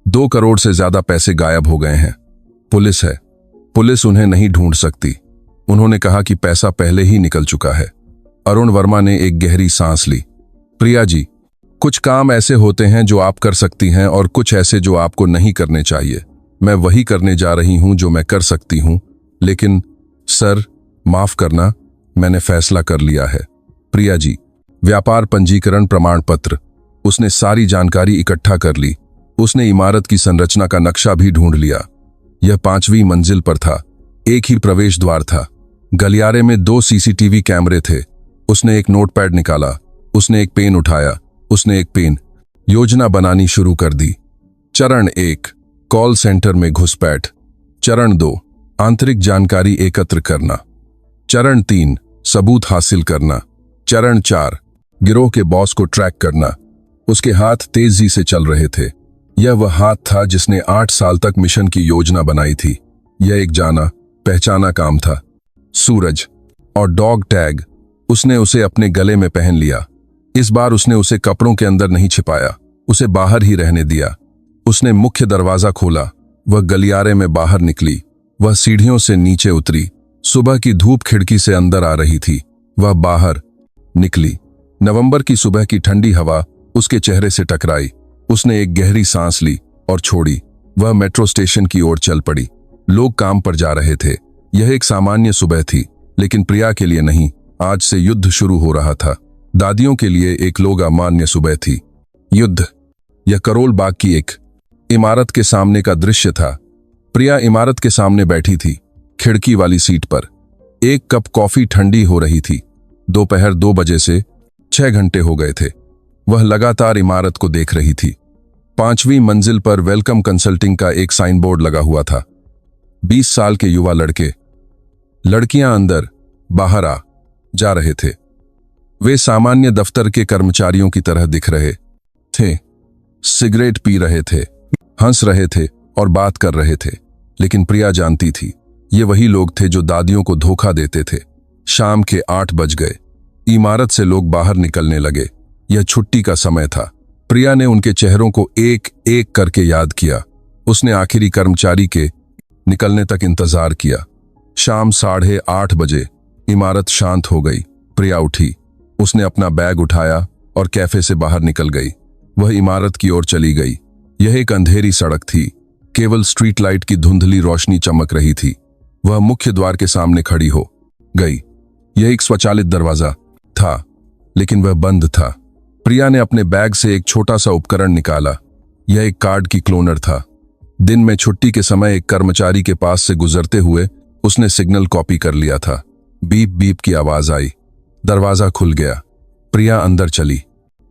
2 करोड़ से ज्यादा पैसे गायब हो गए हैं। पुलिस है, पुलिस उन्हें नहीं ढूंढ सकती। उन्होंने कहा कि पैसा पहले ही निकल चुका है। अरुण वर्मा ने एक गहरी सांस ली। प्रिया जी, कुछ काम ऐसे होते हैं जो आप कर सकती हैं और कुछ ऐसे जो आपको नहीं करने चाहिए। मैं वही करने जा रही हूं जो मैं कर सकती हूं, लेकिन सर माफ करना, मैंने फैसला कर लिया है। प्रिया जी, व्यापार पंजीकरण प्रमाण पत्र। उसने सारी जानकारी इकट्ठा कर ली। उसने इमारत की संरचना का नक्शा भी ढूंढ लिया। यह 5वीं मंजिल पर था। एक ही प्रवेश द्वार था। गलियारे में 2 सीसीटीवी कैमरे थे। उसने एक नोटपैड निकाला। उसने एक पेन उठाया। उसने एक पेन योजना बनानी शुरू कर दी। चरण 1, कॉल सेंटर में घुसपैठ। चरण 2, आंतरिक जानकारी एकत्र करना। चरण 3, सबूत हासिल करना। चरण 4, गिरोह के बॉस को ट्रैक करना। उसके हाथ तेजी से चल रहे थे। यह वह हाथ था जिसने 8 साल तक मिशन की योजना बनाई थी। यह एक जाना पहचाना काम था। सूरज और डॉग टैग। उसने उसे अपने गले में पहन लिया। इस बार उसने उसे कपड़ों के अंदर नहीं छिपाया, उसे बाहर ही रहने दिया। उसने मुख्य दरवाजा खोला। वह गलियारे में बाहर निकली। वह सीढ़ियों से नीचे उतरी। सुबह की धूप खिड़की से अंदर आ रही थी। वह बाहर निकली। नवंबर की सुबह की ठंडी हवा उसके चेहरे से टकराई। उसने एक गहरी सांस ली और छोड़ी। वह मेट्रो स्टेशन की ओर चल पड़ी। लोग काम पर जा रहे थे। यह एक सामान्य सुबह थी, लेकिन प्रिया के लिए नहीं। आज से युद्ध शुरू हो रहा था। दादियों के लिए एक लोग अमान्य सुबह थी। युद्ध। यह करोल बाग की एक इमारत के सामने का दृश्य था। प्रिया इमारत के सामने बैठी थी, खिड़की वाली सीट पर। एक कप कॉफी ठंडी हो रही थी। दोपहर 2 बजे से 6 घंटे हो गए थे। वह लगातार इमारत को देख रही थी। 5वीं मंजिल पर वेलकम कंसल्टिंग का एक साइन बोर्ड लगा हुआ था। 20 साल के युवा लड़के लड़कियां अंदर बाहर आ जा रहे थे। वे सामान्य दफ्तर के कर्मचारियों की तरह दिख रहे थे। सिगरेट पी रहे थे, हंस रहे थे और बात कर रहे थे। लेकिन प्रिया जानती थी, ये वही लोग थे जो दादियों को धोखा देते थे। शाम के 8 बज गए। इमारत से लोग बाहर निकलने लगे। यह छुट्टी का समय था। प्रिया ने उनके चेहरों को एक एक करके याद किया। उसने आखिरी कर्मचारी के निकलने तक इंतजार किया। शाम 8:30 बजे इमारत शांत हो गई। प्रिया उठी। उसने अपना बैग उठाया और कैफे से बाहर निकल गई। वह इमारत की ओर चली गई। यह एक अंधेरी सड़क थी। केवल स्ट्रीट लाइट की धुंधली रोशनी चमक रही थी। वह मुख्य द्वार के सामने खड़ी हो गई। यह एक स्वचालित दरवाजा था, लेकिन वह बंद था। प्रिया ने अपने बैग से एक छोटा सा उपकरण निकाला। यह एक कार्ड की क्लोनर था। दिन में छुट्टी के समय एक कर्मचारी के पास से गुजरते हुए उसने सिग्नल कॉपी कर लिया था। बीप बीप की आवाज आई। दरवाजा खुल गया। प्रिया अंदर चली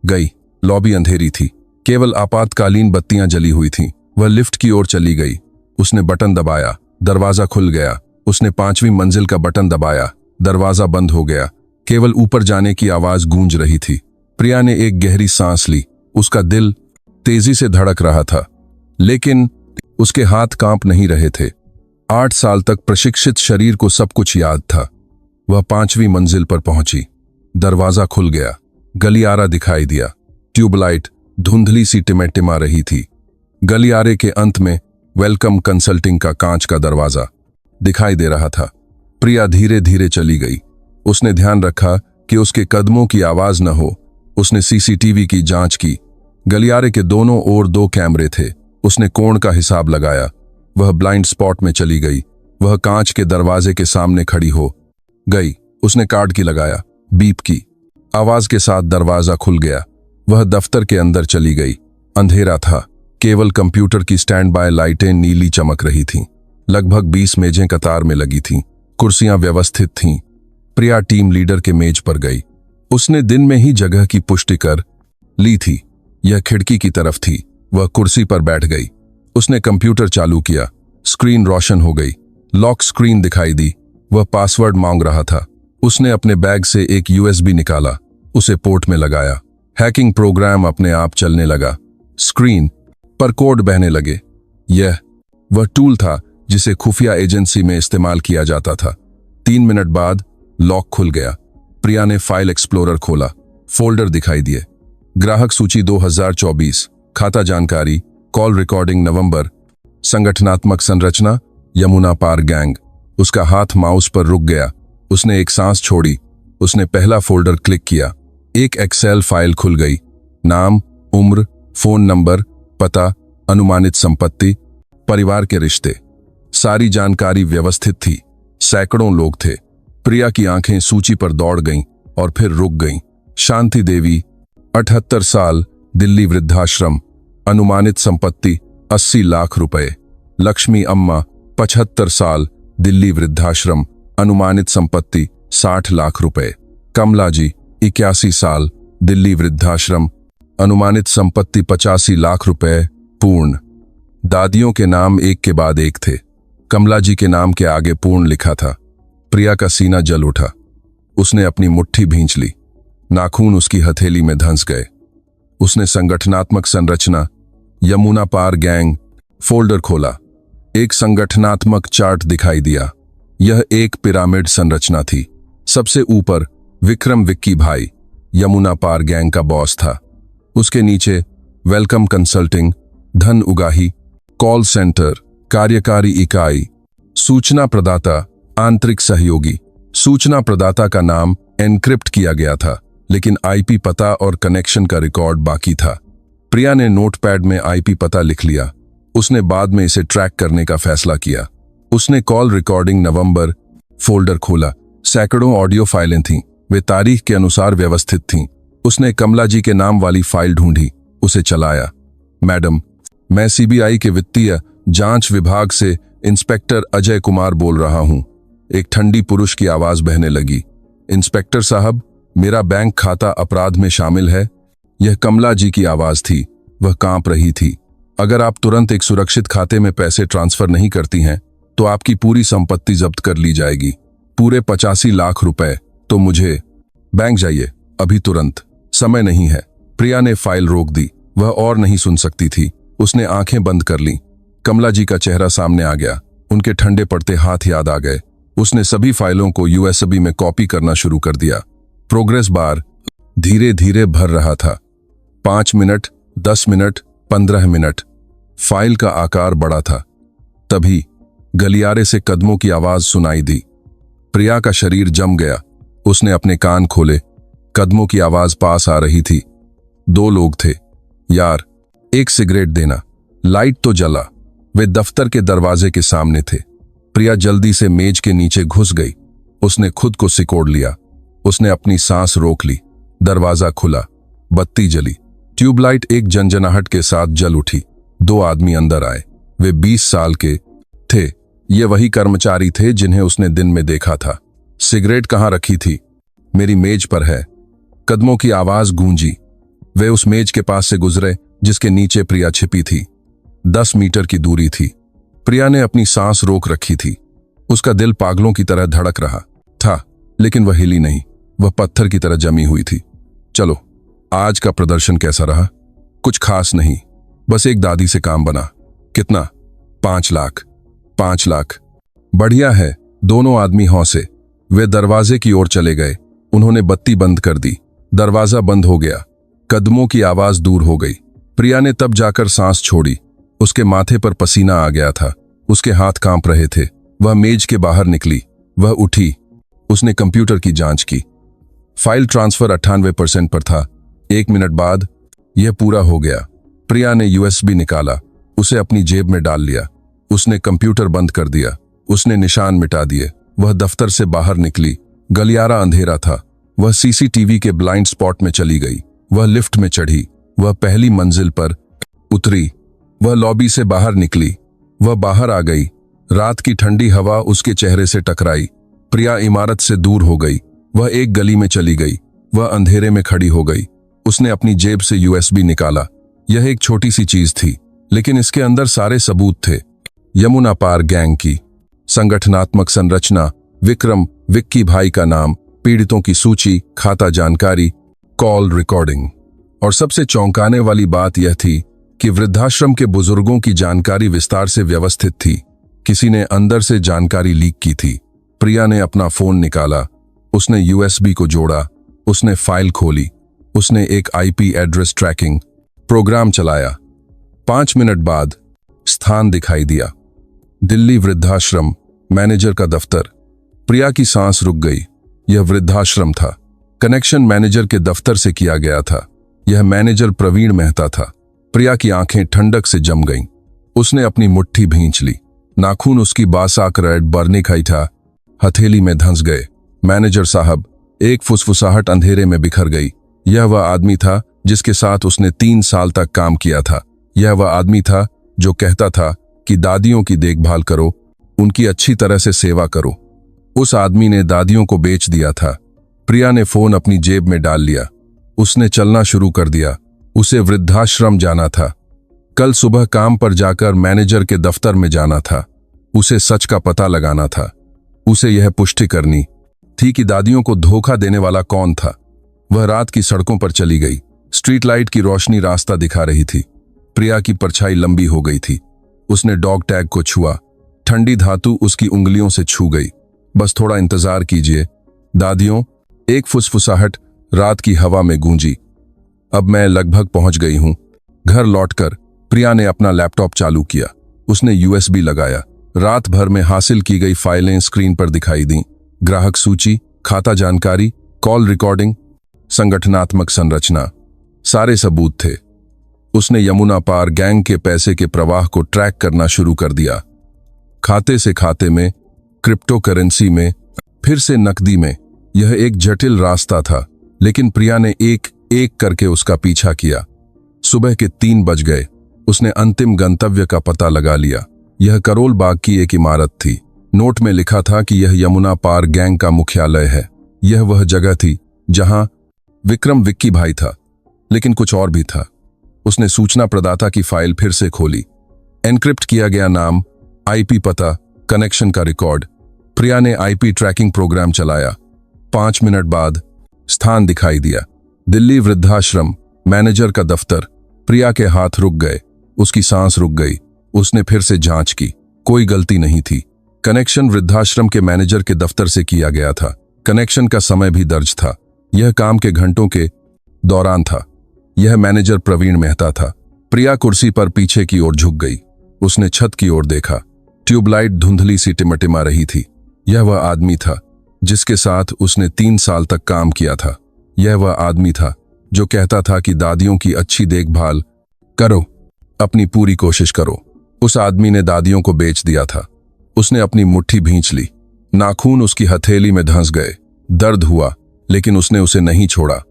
गई। लॉबी अंधेरी थी। केवल आपातकालीन बत्तियां जली हुई थीं। वह लिफ्ट की ओर चली गई। उसने बटन दबाया। दरवाजा खुल गया। उसने 5वीं मंजिल का बटन दबाया। दरवाजा बंद हो गया। केवल ऊपर जाने की आवाज गूंज रही थी। प्रिया ने एक गहरी सांस ली। उसका दिल तेजी से धड़क रहा था, लेकिन उसके हाथ कांप नहीं रहे थे। 8 साल तक प्रशिक्षित शरीर को सब कुछ याद था। वह 5वीं मंजिल पर पहुंची। दरवाजा खुल गया। गलियारा दिखाई दिया। ट्यूबलाइट धुंधली सी टिमटिमा रही थी। गलियारे के अंत में वेलकम कंसल्टिंग का कांच का दरवाजा दिखाई दे रहा था। प्रिया धीरे धीरे चली गई। उसने ध्यान रखा कि उसके कदमों की आवाज न हो। उसने सीसीटीवी की जांच की। गलियारे के दोनों ओर 2 कैमरे थे। उसने कोण का हिसाब लगाया। वह ब्लाइंड स्पॉट में चली गई। वह कांच के दरवाजे के सामने खड़ी हो गई। उसने कार्ड की लगाया। बीप की आवाज के साथ दरवाजा खुल गया। वह दफ्तर के अंदर चली गई। अंधेरा था। केवल कंप्यूटर की स्टैंड बाय लाइटें नीली चमक रही थीं। लगभग 20 मेजें कतार में लगी थीं। कुर्सियां व्यवस्थित थीं। प्रिया टीम लीडर के मेज पर गई। उसने दिन में ही जगह की पुष्टि कर ली थी। यह खिड़की की तरफ थी। वह कुर्सी पर बैठ गई। उसने कंप्यूटर चालू किया। स्क्रीन रोशन हो गई। लॉक स्क्रीन दिखाई दी। वह पासवर्ड मांग रहा था। उसने अपने बैग से एक यूएसबी निकाला। उसे पोर्ट में लगाया। हैकिंग प्रोग्राम अपने आप चलने लगा। स्क्रीन पर कोड बहने लगे। यह वह टूल था जिसे खुफिया एजेंसी में इस्तेमाल किया जाता था। 3 मिनट बाद लॉक खुल गया। प्रिया ने फाइल एक्सप्लोरर खोला। फोल्डर दिखाई दिए। ग्राहक सूची 2024, खाता जानकारी, कॉल रिकॉर्डिंग नवंबर, संगठनात्मक संरचना यमुना पार गैंग। उसका हाथ माउस पर रुक गया। उसने एक सांस छोड़ी। उसने पहला फोल्डर क्लिक किया। एक एक्सेल फाइल खुल गई। नाम, उम्र, फोन नंबर, पता, अनुमानित संपत्ति, परिवार के रिश्ते, सारी जानकारी व्यवस्थित थी। सैकड़ों लोग थे। प्रिया की आंखें सूची पर दौड़ गईं और फिर रुक गईं। शांति देवी, 78 साल, दिल्ली वृद्धाश्रम, अनुमानित संपत्ति 80 लाख रुपए। लक्ष्मी अम्मा, 75 साल, दिल्ली वृद्धाश्रम, अनुमानित संपत्ति 60 लाख रुपए। कमला जी, 81 साल, दिल्ली वृद्धाश्रम, अनुमानित संपत्ति 85 लाख रुपए। पूर्ण। दादियों के नाम एक के बाद एक थे। कमला जी के नाम के आगे पूर्ण लिखा था। प्रिया का सीना जल उठा। उसने अपनी मुट्ठी भींच ली। नाखून उसकी हथेली में धंस गए। उसने संगठनात्मक संरचना, यमुना पार गैंग फोल्डर खोला। एक संगठनात्मक चार्ट दिखाई दिया। यह एक पिरामिड संरचना थी। सबसे ऊपर विक्रम विक्की भाई, यमुना पार गैंग का बॉस था। उसके नीचे वेलकम कंसल्टिंग, धन उगाही, कॉल सेंटर, कार्यकारी इकाई, सूचना प्रदाता, आंतरिक सहयोगी। सूचना प्रदाता का नाम एनक्रिप्ट किया गया था, लेकिन आईपी पता और कनेक्शन का रिकॉर्ड बाकी था। प्रिया ने नोटपैड में आईपी पता लिख लिया। उसने बाद में इसे ट्रैक करने का फैसला किया। उसने कॉल रिकॉर्डिंग नवंबर फोल्डर खोला। सैकड़ों ऑडियो फाइलें थीं। वे तारीख के अनुसार व्यवस्थित थीं। उसने कमला जी के नाम वाली फाइल ढूंढी, उसे चलाया। मैडम, मैं सीबीआई के वित्तीय जांच विभाग से इंस्पेक्टर अजय कुमार बोल रहा हूं। एक ठंडी पुरुष की आवाज बहने लगी। इंस्पेक्टर साहब, मेरा बैंक खाता अपराध में शामिल है। यह कमला जी की आवाज थी। वह कांप रही थी। अगर आप तुरंत एक सुरक्षित खाते में पैसे ट्रांसफर नहीं करती हैं, तो आपकी पूरी संपत्ति जब्त कर ली जाएगी। पूरे 85 लाख रुपए। तो मुझे बैंक जाइए, अभी तुरंत, समय नहीं है। प्रिया ने फाइल रोक दी। वह और नहीं सुन सकती थी। उसने आंखें बंद कर लीं। कमला जी का चेहरा सामने आ गया। उनके ठंडे पड़ते हाथ याद आ गए। उसने सभी फाइलों को यूएसबी में कॉपी करना शुरू कर दिया। प्रोग्रेस बार धीरे धीरे भर रहा था। 5 मिनट, 10 मिनट, 15 मिनट। फाइल का आकार बड़ा था। तभी गलियारे से कदमों की आवाज सुनाई दी। प्रिया का शरीर जम गया। उसने अपने कान खोले। कदमों की आवाज पास आ रही थी। 2 लोग थे। यार, एक सिगरेट देना। लाइट तो जला। वे दफ्तर के दरवाजे के सामने थे। प्रिया जल्दी से मेज के नीचे घुस गई। उसने खुद को सिकोड़ लिया। उसने अपनी सांस रोक ली। दरवाजा खुला। बत्ती जली। ट्यूबलाइट एक जनजनाहट के साथ जल उठी। 2 आदमी अंदर आए। वे 20 साल के थे। ये वही कर्मचारी थे जिन्हें उसने दिन में देखा था। सिगरेट कहाँ रखी थी? मेरी मेज पर है। कदमों की आवाज गूंजी। वे उस मेज के पास से गुजरे जिसके नीचे प्रिया छिपी थी। 10 मीटर की दूरी थी। प्रिया ने अपनी सांस रोक रखी थी। उसका दिल पागलों की तरह धड़क रहा था, लेकिन वह हिली नहीं। वह पत्थर की तरह जमी हुई थी। चलो, आज का प्रदर्शन कैसा रहा? कुछ खास नहीं, बस एक दादी से काम बना। कितना? 5 लाख। 5 लाख, बढ़िया है। दोनों आदमी हौसे। वे दरवाजे की ओर चले गए। उन्होंने बत्ती बंद कर दी। दरवाजा बंद हो गया। कदमों की आवाज दूर हो गई। प्रिया ने तब जाकर सांस छोड़ी। उसके माथे पर पसीना आ गया था। उसके हाथ कांप रहे थे। वह मेज के बाहर निकली। वह उठी। उसने कंप्यूटर की जांच की। फाइल ट्रांसफर 98% पर था। 1 मिनट बाद यह पूरा हो गया। प्रिया ने यूएसबी निकाला। उसे अपनी जेब में डाल लिया। उसने कंप्यूटर बंद कर दिया। उसने निशान मिटा दिए। वह दफ्तर से बाहर निकली। गलियारा अंधेरा था। वह सीसीटीवी के ब्लाइंड स्पॉट में चली गई। वह लिफ्ट में चढ़ी। वह पहली मंजिल पर उतरी। वह लॉबी से बाहर निकली। वह बाहर आ गई। रात की ठंडी हवा उसके चेहरे से टकराई। प्रिया इमारत से दूर हो गई। वह एक गली में चली गई। वह अंधेरे में खड़ी हो गई। उसने अपनी जेब से यूएसबी निकाला। यह एक छोटी सी चीज थी, लेकिन इसके अंदर सारे सबूत थे। यमुना पार गैंग की संगठनात्मक संरचना, विक्रम विक्की भाई का नाम, पीड़ितों की सूची, खाता जानकारी, कॉल रिकॉर्डिंग। और सबसे चौंकाने वाली बात यह थी कि वृद्धाश्रम के बुजुर्गों की जानकारी विस्तार से व्यवस्थित थी। किसी ने अंदर से जानकारी लीक की थी। प्रिया ने अपना फोन निकाला। उसने यूएसबी को जोड़ा। उसने फाइल खोली। उसने एक आईपी एड्रेस ट्रैकिंग प्रोग्राम चलाया। 5 मिनट बाद स्थान दिखाई दिया। दिल्ली वृद्धाश्रम, मैनेजर का दफ्तर। प्रिया की सांस रुक गई। यह वृद्धाश्रम था। कनेक्शन मैनेजर के दफ्तर से किया गया था। यह मैनेजर प्रवीण मेहता था। प्रिया की आंखें ठंडक से जम गईं। उसने अपनी मुट्ठी भींच ली। नाखून उसकी बासाक रेड बर्निक था, हथेली में धंस गए। मैनेजर साहब, एक फुसफुसाहट अंधेरे में बिखर गई। यह वह आदमी था जिसके साथ उसने 3 साल तक काम किया था। यह वह आदमी था जो कहता था कि दादियों की देखभाल करो, उनकी अच्छी तरह से सेवा करो। उस आदमी ने दादियों को बेच दिया था। प्रिया ने फोन अपनी जेब में डाल लिया। उसने चलना शुरू कर दिया। उसे वृद्धाश्रम जाना था। कल सुबह काम पर जाकर मैनेजर के दफ्तर में जाना था। उसे सच का पता लगाना था। उसे यह पुष्टि करनी थी कि दादियों को धोखा देने वाला कौन था। वह रात की सड़कों पर चली गई। स्ट्रीट लाइट की रोशनी रास्ता दिखा रही थी। प्रिया की परछाई लंबी हो गई थी। उसने डॉग टैग को छुआ। ठंडी धातु उसकी उंगलियों से छू गई। बस थोड़ा इंतजार कीजिए दादियों, एक फुसफुसाहट रात की हवा में गूंजी। अब मैं लगभग पहुंच गई हूं। घर लौटकर प्रिया ने अपना लैपटॉप चालू किया। उसने यूएसबी लगाया। रात भर में हासिल की गई फाइलें स्क्रीन पर दिखाई दीं। ग्राहक सूची, खाता जानकारी, कॉल रिकॉर्डिंग, संगठनात्मक संरचना, सारे सबूत थे। उसने यमुना पार गैंग के पैसे के प्रवाह को ट्रैक करना शुरू कर दिया। खाते से खाते में, क्रिप्टो करेंसी में, फिर से नकदी में। यह एक जटिल रास्ता था, लेकिन प्रिया ने एक एक करके उसका पीछा किया। सुबह के 3 बज गए। उसने अंतिम गंतव्य का पता लगा लिया। यह करोल बाग की एक इमारत थी। नोट में लिखा था कि यह यमुना पार गैंग का मुख्यालय है। यह वह जगह थी जहां विक्रम विक्की भाई था, लेकिन कुछ और भी था। उसने सूचना प्रदाता की फाइल फिर से खोली। एनक्रिप्ट किया गया नाम, आईपी पता, कनेक्शन का रिकॉर्ड। प्रिया ने आईपी ट्रैकिंग प्रोग्राम चलाया। 5 मिनट बाद स्थान दिखाई दिया। दिल्ली वृद्धाश्रम, मैनेजर का दफ्तर। प्रिया के हाथ रुक गए। उसकी सांस रुक गई। उसने फिर से जांच की। कोई गलती नहीं थी। कनेक्शन वृद्धाश्रम के मैनेजर के दफ्तर से किया गया था। कनेक्शन का समय भी दर्ज था। यह काम के घंटों के दौरान था। यह मैनेजर प्रवीण मेहता था। प्रिया कुर्सी पर पीछे की ओर झुक गई। उसने छत की ओर देखा। ट्यूबलाइट धुंधली सी टिमटिमा रही थी। यह वह आदमी था जिसके साथ उसने 3 साल तक काम किया था। यह वह आदमी था जो कहता था कि दादियों की अच्छी देखभाल करो, अपनी पूरी कोशिश करो। उस आदमी ने दादियों को बेच दिया था। उसने अपनी मुट्ठी भींच ली। नाखून उसकी हथेली में धंस गए। दर्द हुआ, लेकिन उसने उसे नहीं छोड़ा।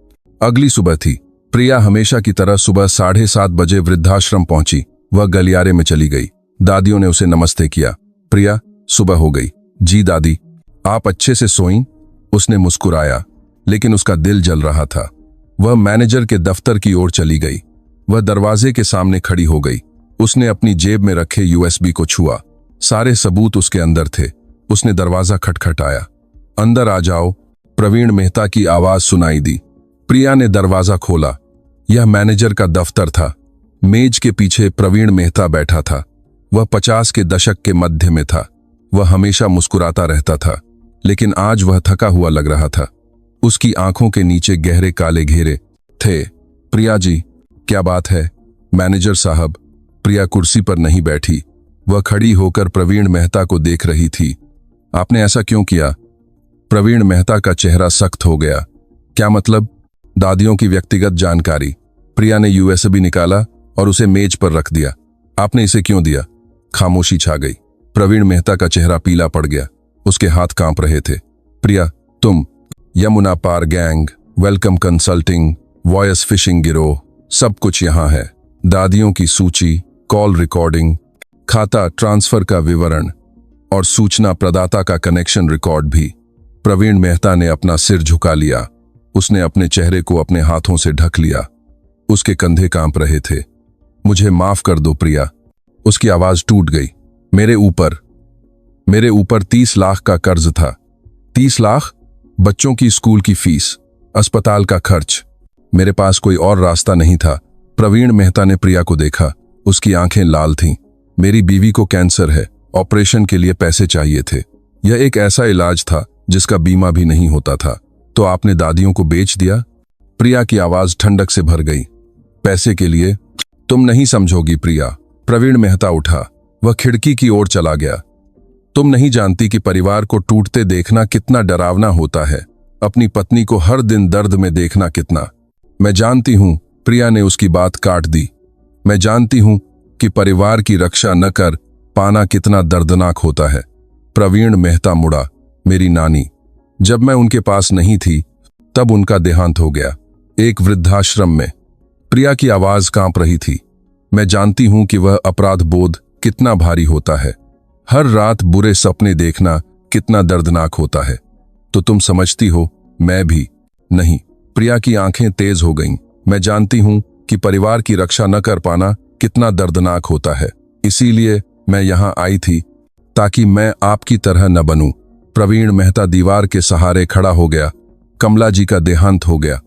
अगली सुबह थी। प्रिया हमेशा की तरह सुबह 7:30 बजे वृद्धाश्रम पहुंची। वह गलियारे में चली गई। दादियों ने उसे नमस्ते किया। प्रिया, सुबह हो गई। जी दादी, आप अच्छे से सोईं? उसने मुस्कुराया, लेकिन उसका दिल जल रहा था। वह मैनेजर के दफ्तर की ओर चली गई। वह दरवाजे के सामने खड़ी हो गई। उसने अपनी जेब में रखे यूएसबी को छुआ। सारे सबूत उसके अंदर थे। उसने दरवाजा खटखटाया। अंदर आ जाओ, प्रवीण मेहता की आवाज सुनाई दी। प्रिया ने दरवाजा खोला। यह मैनेजर का दफ्तर था। मेज के पीछे प्रवीण मेहता बैठा था। वह 50 के दशक के मध्य में था। वह हमेशा मुस्कुराता रहता था, लेकिन आज वह थका हुआ लग रहा था। उसकी आंखों के नीचे गहरे काले घेरे थे। प्रिया जी, क्या बात है? मैनेजर साहब। प्रिया कुर्सी पर नहीं बैठी। वह खड़ी होकर प्रवीण मेहता को देख रही थी। आपने ऐसा क्यों किया? प्रवीण मेहता का चेहरा सख्त हो गया। क्या मतलब? दादियों की व्यक्तिगत जानकारी। प्रिया ने यूएसबी निकाला और उसे मेज पर रख दिया। आपने इसे क्यों दिया? खामोशी छा गई। प्रवीण मेहता का चेहरा पीला पड़ गया। उसके हाथ कांप रहे थे। प्रिया, तुम? यमुना पार gang, welcome consulting, voice phishing गिरोह, सब कुछ यहां है। दादियों की सूची, कॉल रिकॉर्डिंग, खाता ट्रांसफर का विवरण और सूचना प्रदाता का कनेक्शन रिकॉर्ड भी। प्रवीण मेहता ने अपना सिर झुका लिया। उसने अपने चेहरे को अपने हाथों से ढक लिया। उसके कंधे कांप रहे थे। मुझे माफ कर दो प्रिया। उसकी आवाज टूट गई। मेरे ऊपर 30 लाख का कर्ज था। 30 लाख? बच्चों की स्कूल की फीस, अस्पताल का खर्च। मेरे पास कोई और रास्ता नहीं था। प्रवीण मेहता ने प्रिया को देखा। उसकी आंखें लाल थीं। मेरी बीवी को कैंसर है, ऑपरेशन के लिए पैसे चाहिए थे। यह एक ऐसा इलाज था जिसका बीमा भी नहीं होता था। तो आपने दादियों को बेच दिया? प्रिया की आवाज ठंडक से भर गई। पैसे के लिए? तुम नहीं समझोगी प्रिया। प्रवीण मेहता उठा। वह खिड़की की ओर चला गया। तुम नहीं जानती कि परिवार को टूटते देखना कितना डरावना होता है। अपनी पत्नी को हर दिन दर्द में देखना कितना। मैं जानती हूं, प्रिया ने उसकी बात काट दी। मैं जानती हूं, कि परिवार की रक्षा न कर पाना कितना दर्दनाक होता है। प्रवीण मेहता मुड़ा। मेरी नानी, जब मैं उनके पास नहीं थी तब उनका देहांत हो गया, एक वृद्धाश्रम में। प्रिया की आवाज कांप रही थी। मैं जानती हूं कि वह अपराध बोध कितना भारी होता है। हर रात बुरे सपने देखना कितना दर्दनाक होता है। तो तुम समझती हो, मैं भी नहीं। प्रिया की आंखें तेज हो गईं। मैं जानती हूं कि परिवार की रक्षा न कर पाना कितना दर्दनाक होता है। इसीलिए मैं यहां आई थी, ताकि मैं आपकी तरह न बनूं। प्रवीण मेहता दीवार के सहारे खड़ा हो गया। कमला जी का देहांत हो गया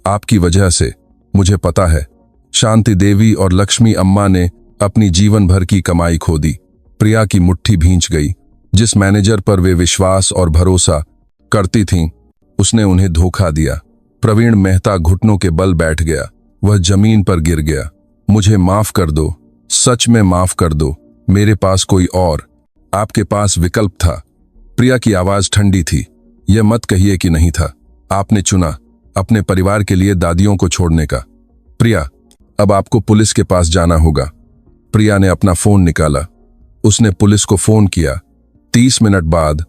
आपकी वजह से, मुझे पता है। शांति देवी और लक्ष्मी अम्मा ने अपनी जीवन भर की कमाई खो दी। प्रिया की मुट्ठी भींच गई। जिस मैनेजर पर वे विश्वास और भरोसा करती थीं, उसने उन्हें धोखा दिया। प्रवीण मेहता घुटनों के बल बैठ गया। वह जमीन पर गिर गया। मुझे माफ कर दो, सच में माफ कर दो। मेरे पास कोई और आपके पास विकल्प था। प्रिया की आवाज ठंडी थी। यह मत कहिए कि नहीं था। आपने चुना अपने परिवार के लिए दादियों को छोड़ने का। प्रिया, अब आपको पुलिस के पास जाना होगा। प्रिया ने अपना फोन निकाला। उसने पुलिस को फोन किया। 30 मिनट बाद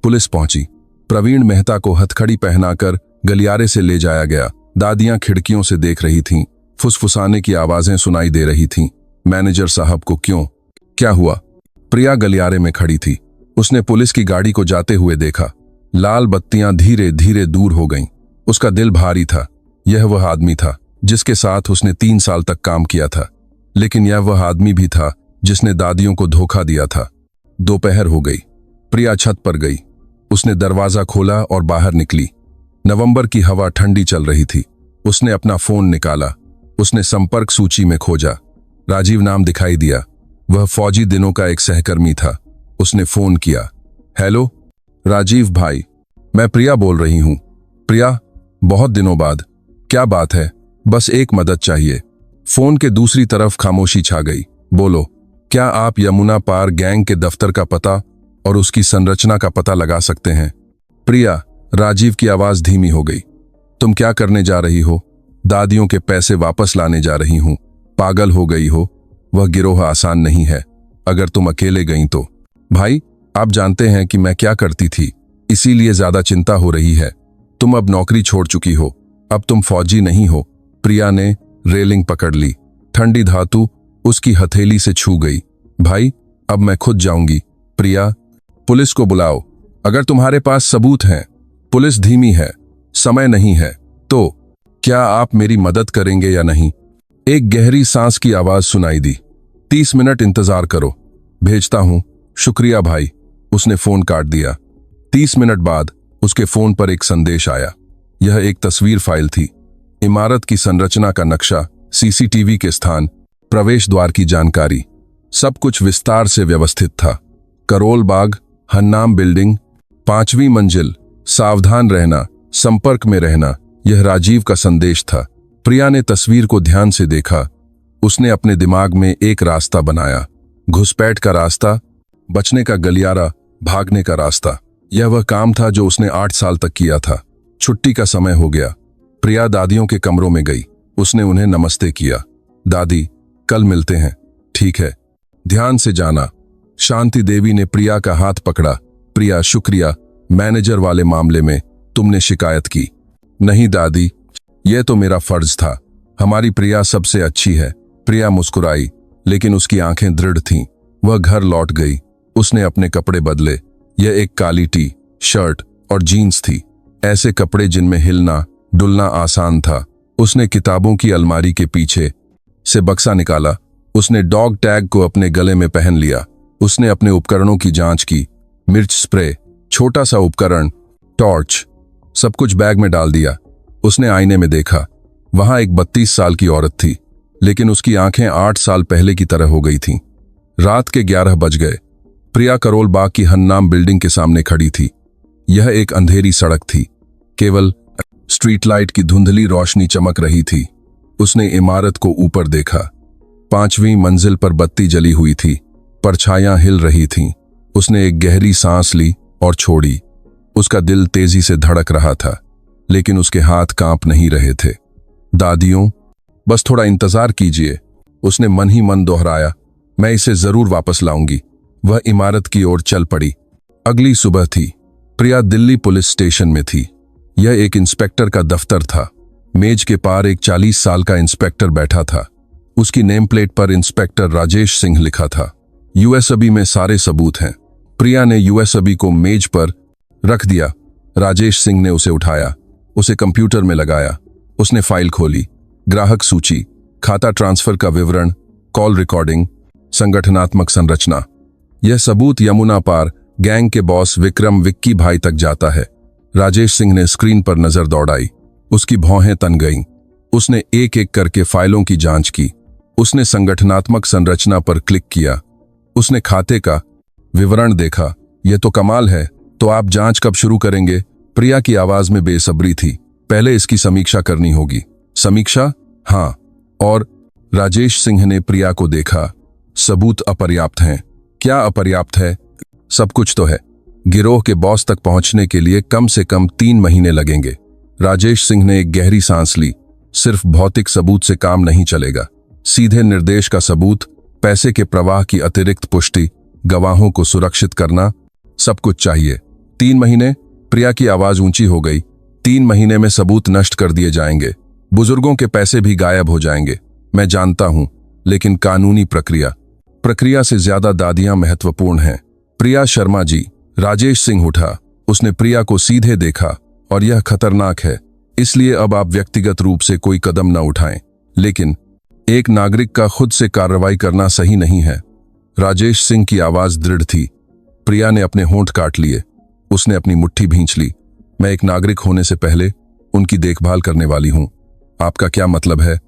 पुलिस पहुंची। प्रवीण मेहता को हथकड़ी पहनाकर गलियारे से ले जाया गया। दादियां खिड़कियों से देख रही थीं। फुसफुसाने की आवाजें सुनाई दे रही थीं। मैनेजर साहब को क्यों? क्या हुआ? प्रिया गलियारे में खड़ी थी। उसने पुलिस की गाड़ी को जाते हुए देखा। लाल बत्तियां धीरे धीरे दूर हो गईं। उसका दिल भारी था। यह वह आदमी था जिसके साथ उसने 3 साल तक काम किया था, लेकिन यह वह आदमी भी था जिसने दादियों को धोखा दिया था। दोपहर हो गई। प्रिया छत पर गई। उसने दरवाजा खोला और बाहर निकली। नवंबर की हवा ठंडी चल रही थी। उसने अपना फोन निकाला। उसने संपर्क सूची में खोजा। राजीव नाम दिखाई दिया। वह फौजी दिनों का एक सहकर्मी था। उसने फोन किया। हेलो राजीव भाई, मैं प्रिया बोल रही हूं। प्रिया, बहुत दिनों बाद। क्या बात है? बस एक मदद चाहिए। फोन के दूसरी तरफ खामोशी छा गई। बोलो, क्या आप यमुना पार गैंग के दफ्तर का पता और उसकी संरचना का पता लगा सकते हैं? प्रिया, राजीव की आवाज धीमी हो गई। तुम क्या करने जा रही हो? दादियों के पैसे वापस लाने जा रही हूं। पागल हो गई हो? वह गिरोह आसान नहीं है। अगर तुम अकेले गई तो। भाई, आप जानते हैं कि मैं क्या करती थी, इसीलिए ज्यादा चिंता हो रही है। तुम अब नौकरी छोड़ चुकी हो। अब तुम फौजी नहीं हो। प्रिया ने रेलिंग पकड़ ली। ठंडी धातु उसकी हथेली से छू गई। भाई, अब मैं खुद जाऊंगी। प्रिया, पुलिस को बुलाओ अगर तुम्हारे पास सबूत हैं। पुलिस धीमी है, समय नहीं है। तो क्या आप मेरी मदद करेंगे या नहीं? एक गहरी सांस की आवाज सुनाई दी। 30 मिनट इंतजार करो, भेजता हूं। शुक्रिया भाई। उसने फोन काट दिया। 30 मिनट बाद उसके फोन पर एक संदेश आया। यह एक तस्वीर फाइल थी। इमारत की संरचना का नक्शा, सीसीटीवी के स्थान, प्रवेश द्वार की जानकारी, सब कुछ विस्तार से व्यवस्थित था। करोल बाग, हन्नाम बिल्डिंग, 5वीं मंजिल, सावधान रहना, संपर्क में रहना। यह राजीव का संदेश था। प्रिया ने तस्वीर को ध्यान से देखा। उसने अपने दिमाग में एक रास्ता बनाया। घुसपैठ का रास्ता, बचने का गलियारा, भागने का रास्ता। यह वह काम था जो उसने 8 साल तक किया था। छुट्टी का समय हो गया। प्रिया दादियों के कमरों में गई। उसने उन्हें नमस्ते किया। दादी, कल मिलते हैं। ठीक है, ध्यान से जाना। शांति देवी ने प्रिया का हाथ पकड़ा। प्रिया, शुक्रिया। मैनेजर वाले मामले में तुमने शिकायत की? नहीं दादी, यह तो मेरा फर्ज था। हमारी प्रिया सबसे अच्छी है। प्रिया मुस्कुराई, लेकिन उसकी आंखें दृढ़ थीं। वह घर लौट गई। उसने अपने कपड़े बदले। यह एक काली टी शर्ट और जीन्स थी, ऐसे कपड़े जिनमें हिलना डुलना आसान था। उसने किताबों की अलमारी के पीछे से बक्सा निकाला। उसने डॉग टैग को अपने गले में पहन लिया। उसने अपने उपकरणों की जांच की। मिर्च स्प्रे, छोटा सा उपकरण, टॉर्च, सब कुछ बैग में डाल दिया। उसने आईने में देखा। वहां एक 32 साल की औरत थी, लेकिन उसकी आंखें 8 साल पहले की तरह हो गई थीं। रात के 11 बज गए। प्रिया करोल बाग की हन्नाम बिल्डिंग के सामने खड़ी थी। यह एक अंधेरी सड़क थी। केवल स्ट्रीट लाइट की धुंधली रोशनी चमक रही थी। उसने इमारत को ऊपर देखा। 5वीं मंजिल पर बत्ती जली हुई थी। परछायां हिल रही थीं। उसने एक गहरी सांस ली और छोड़ी। उसका दिल तेजी से धड़क रहा था, लेकिन उसके हाथ कांप नहीं रहे थे। दादियों, बस थोड़ा इंतजार कीजिए। उसने मन ही मन दोहराया, मैं इसे जरूर वापस लाऊंगी। वह इमारत की ओर चल पड़ी। अगली सुबह थी। प्रिया दिल्ली पुलिस स्टेशन में थी। यह एक इंस्पेक्टर का दफ्तर था। मेज के पार एक 40 साल का इंस्पेक्टर बैठा था। उसकी नेम प्लेट पर इंस्पेक्टर राजेश सिंह लिखा था। यूएसबी में सारे सबूत हैं। प्रिया ने यूएसबी को मेज पर रख दिया। राजेश सिंह ने उसे उठाया, उसे कंप्यूटर में लगाया। उसने फाइल खोली। ग्राहक सूची, खाता ट्रांसफर का विवरण, कॉल रिकॉर्डिंग, संगठनात्मक संरचना। यह सबूत यमुना पार गैंग के बॉस विक्रम विक्की भाई तक जाता है। राजेश सिंह ने स्क्रीन पर नजर दौड़ाई। उसकी भौहें तन गईं। उसने एक एक करके फाइलों की जांच की। उसने संगठनात्मक संरचना पर क्लिक किया। उसने खाते का विवरण देखा। यह तो कमाल है, तो आप जांच कब शुरू करेंगे? प्रिया की आवाज में बेसब्री थी। पहले इसकी समीक्षा करनी होगी। समीक्षा? हाँ। और? राजेश सिंह ने प्रिया को देखा। सबूत अपर्याप्त हैं। क्या अपर्याप्त है? सब कुछ तो है। गिरोह के बॉस तक पहुंचने के लिए कम से कम 3 महीने लगेंगे। राजेश सिंह ने एक गहरी सांस ली। सिर्फ भौतिक सबूत से काम नहीं चलेगा। सीधे निर्देश का सबूत, पैसे के प्रवाह की अतिरिक्त पुष्टि, गवाहों को सुरक्षित करना, सब कुछ चाहिए। 3 महीने? प्रिया की आवाज ऊंची हो गई। 3 महीने में सबूत नष्ट कर दिए जाएंगे। बुजुर्गों के पैसे भी गायब हो जाएंगे। मैं जानता हूं, लेकिन कानूनी प्रक्रिया से ज्यादा दादियां महत्वपूर्ण हैं। प्रिया शर्मा जी। राजेश सिंह उठा। उसने प्रिया को सीधे देखा। और यह खतरनाक है, इसलिए अब आप व्यक्तिगत रूप से कोई कदम न उठाएं। लेकिन एक नागरिक का खुद से कार्रवाई करना सही नहीं है। राजेश सिंह की आवाज दृढ़ थी। प्रिया ने अपने होंठ काट लिए। उसने अपनी मुट्ठी भींच ली। मैं एक नागरिक होने से पहले उनकी देखभाल करने वाली हूं। आपका क्या मतलब है?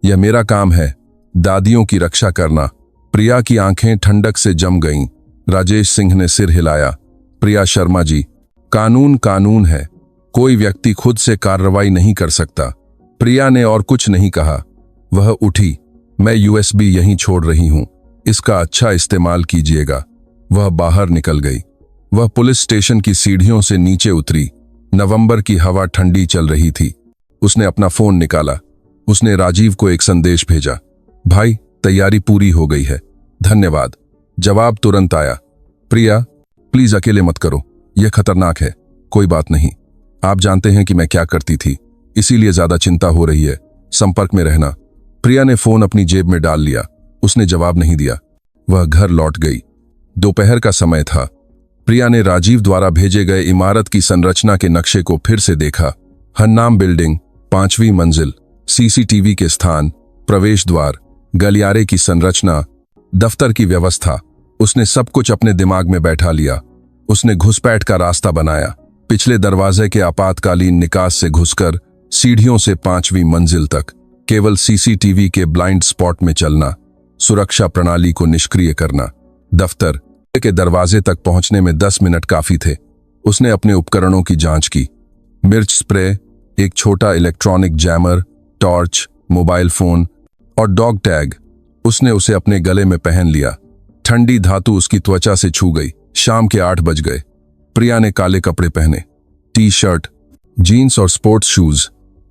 यह मेरा काम है, दादियों की रक्षा करना। प्रिया की आंखें ठंडक से जम गईं। राजेश सिंह ने सिर हिलाया। प्रिया शर्मा जी, कानून कानून है। कोई व्यक्ति खुद से कार्रवाई नहीं कर सकता। प्रिया ने और कुछ नहीं कहा। वह उठी। मैं यूएसबी यहीं छोड़ रही हूं, इसका अच्छा इस्तेमाल कीजिएगा। वह बाहर निकल गई। वह पुलिस स्टेशन की सीढ़ियों से नीचे उतरी। नवंबर की हवा ठंडी चल रही थी। उसने अपना फोन निकाला। उसने राजीव को एक संदेश भेजा। भाई, तैयारी पूरी हो गई है, धन्यवाद। जवाब तुरंत आया। प्रिया, प्लीज अकेले मत करो, यह खतरनाक है। कोई बात नहीं, आप जानते हैं कि मैं क्या करती थी, इसीलिए ज्यादा चिंता हो रही है। संपर्क में रहना। प्रिया ने फोन अपनी जेब में डाल लिया। उसने जवाब नहीं दिया। वह घर लौट गई। दोपहर का समय था। प्रिया ने राजीव द्वारा भेजे गए इमारत की संरचना के नक्शे को फिर से देखा। हन्नाम बिल्डिंग, 5वीं मंजिल, सीसीटीवी के स्थान, प्रवेश द्वार, गलियारे की संरचना, दफ्तर की व्यवस्था। उसने सब कुछ अपने दिमाग में बैठा लिया। उसने घुसपैठ का रास्ता बनाया। पिछले दरवाजे के आपातकालीन निकास से घुसकर सीढ़ियों से 5वीं मंजिल तक, केवल सीसीटीवी के ब्लाइंड स्पॉट में चलना, सुरक्षा प्रणाली को निष्क्रिय करना। दफ्तर के दरवाजे तक पहुंचने में 10 मिनट काफी थे। उसने अपने उपकरणों की जांच की। मिर्च स्प्रे, एक छोटा electronic jammer, torch, mobile phone और डॉग टैग। उसने उसे अपने गले में पहन लिया। ठंडी धातु उसकी त्वचा से छू गई। शाम के 8 बज गए। प्रिया ने काले कपड़े पहने, टी शर्ट, जीन्स और स्पोर्ट्स शूज,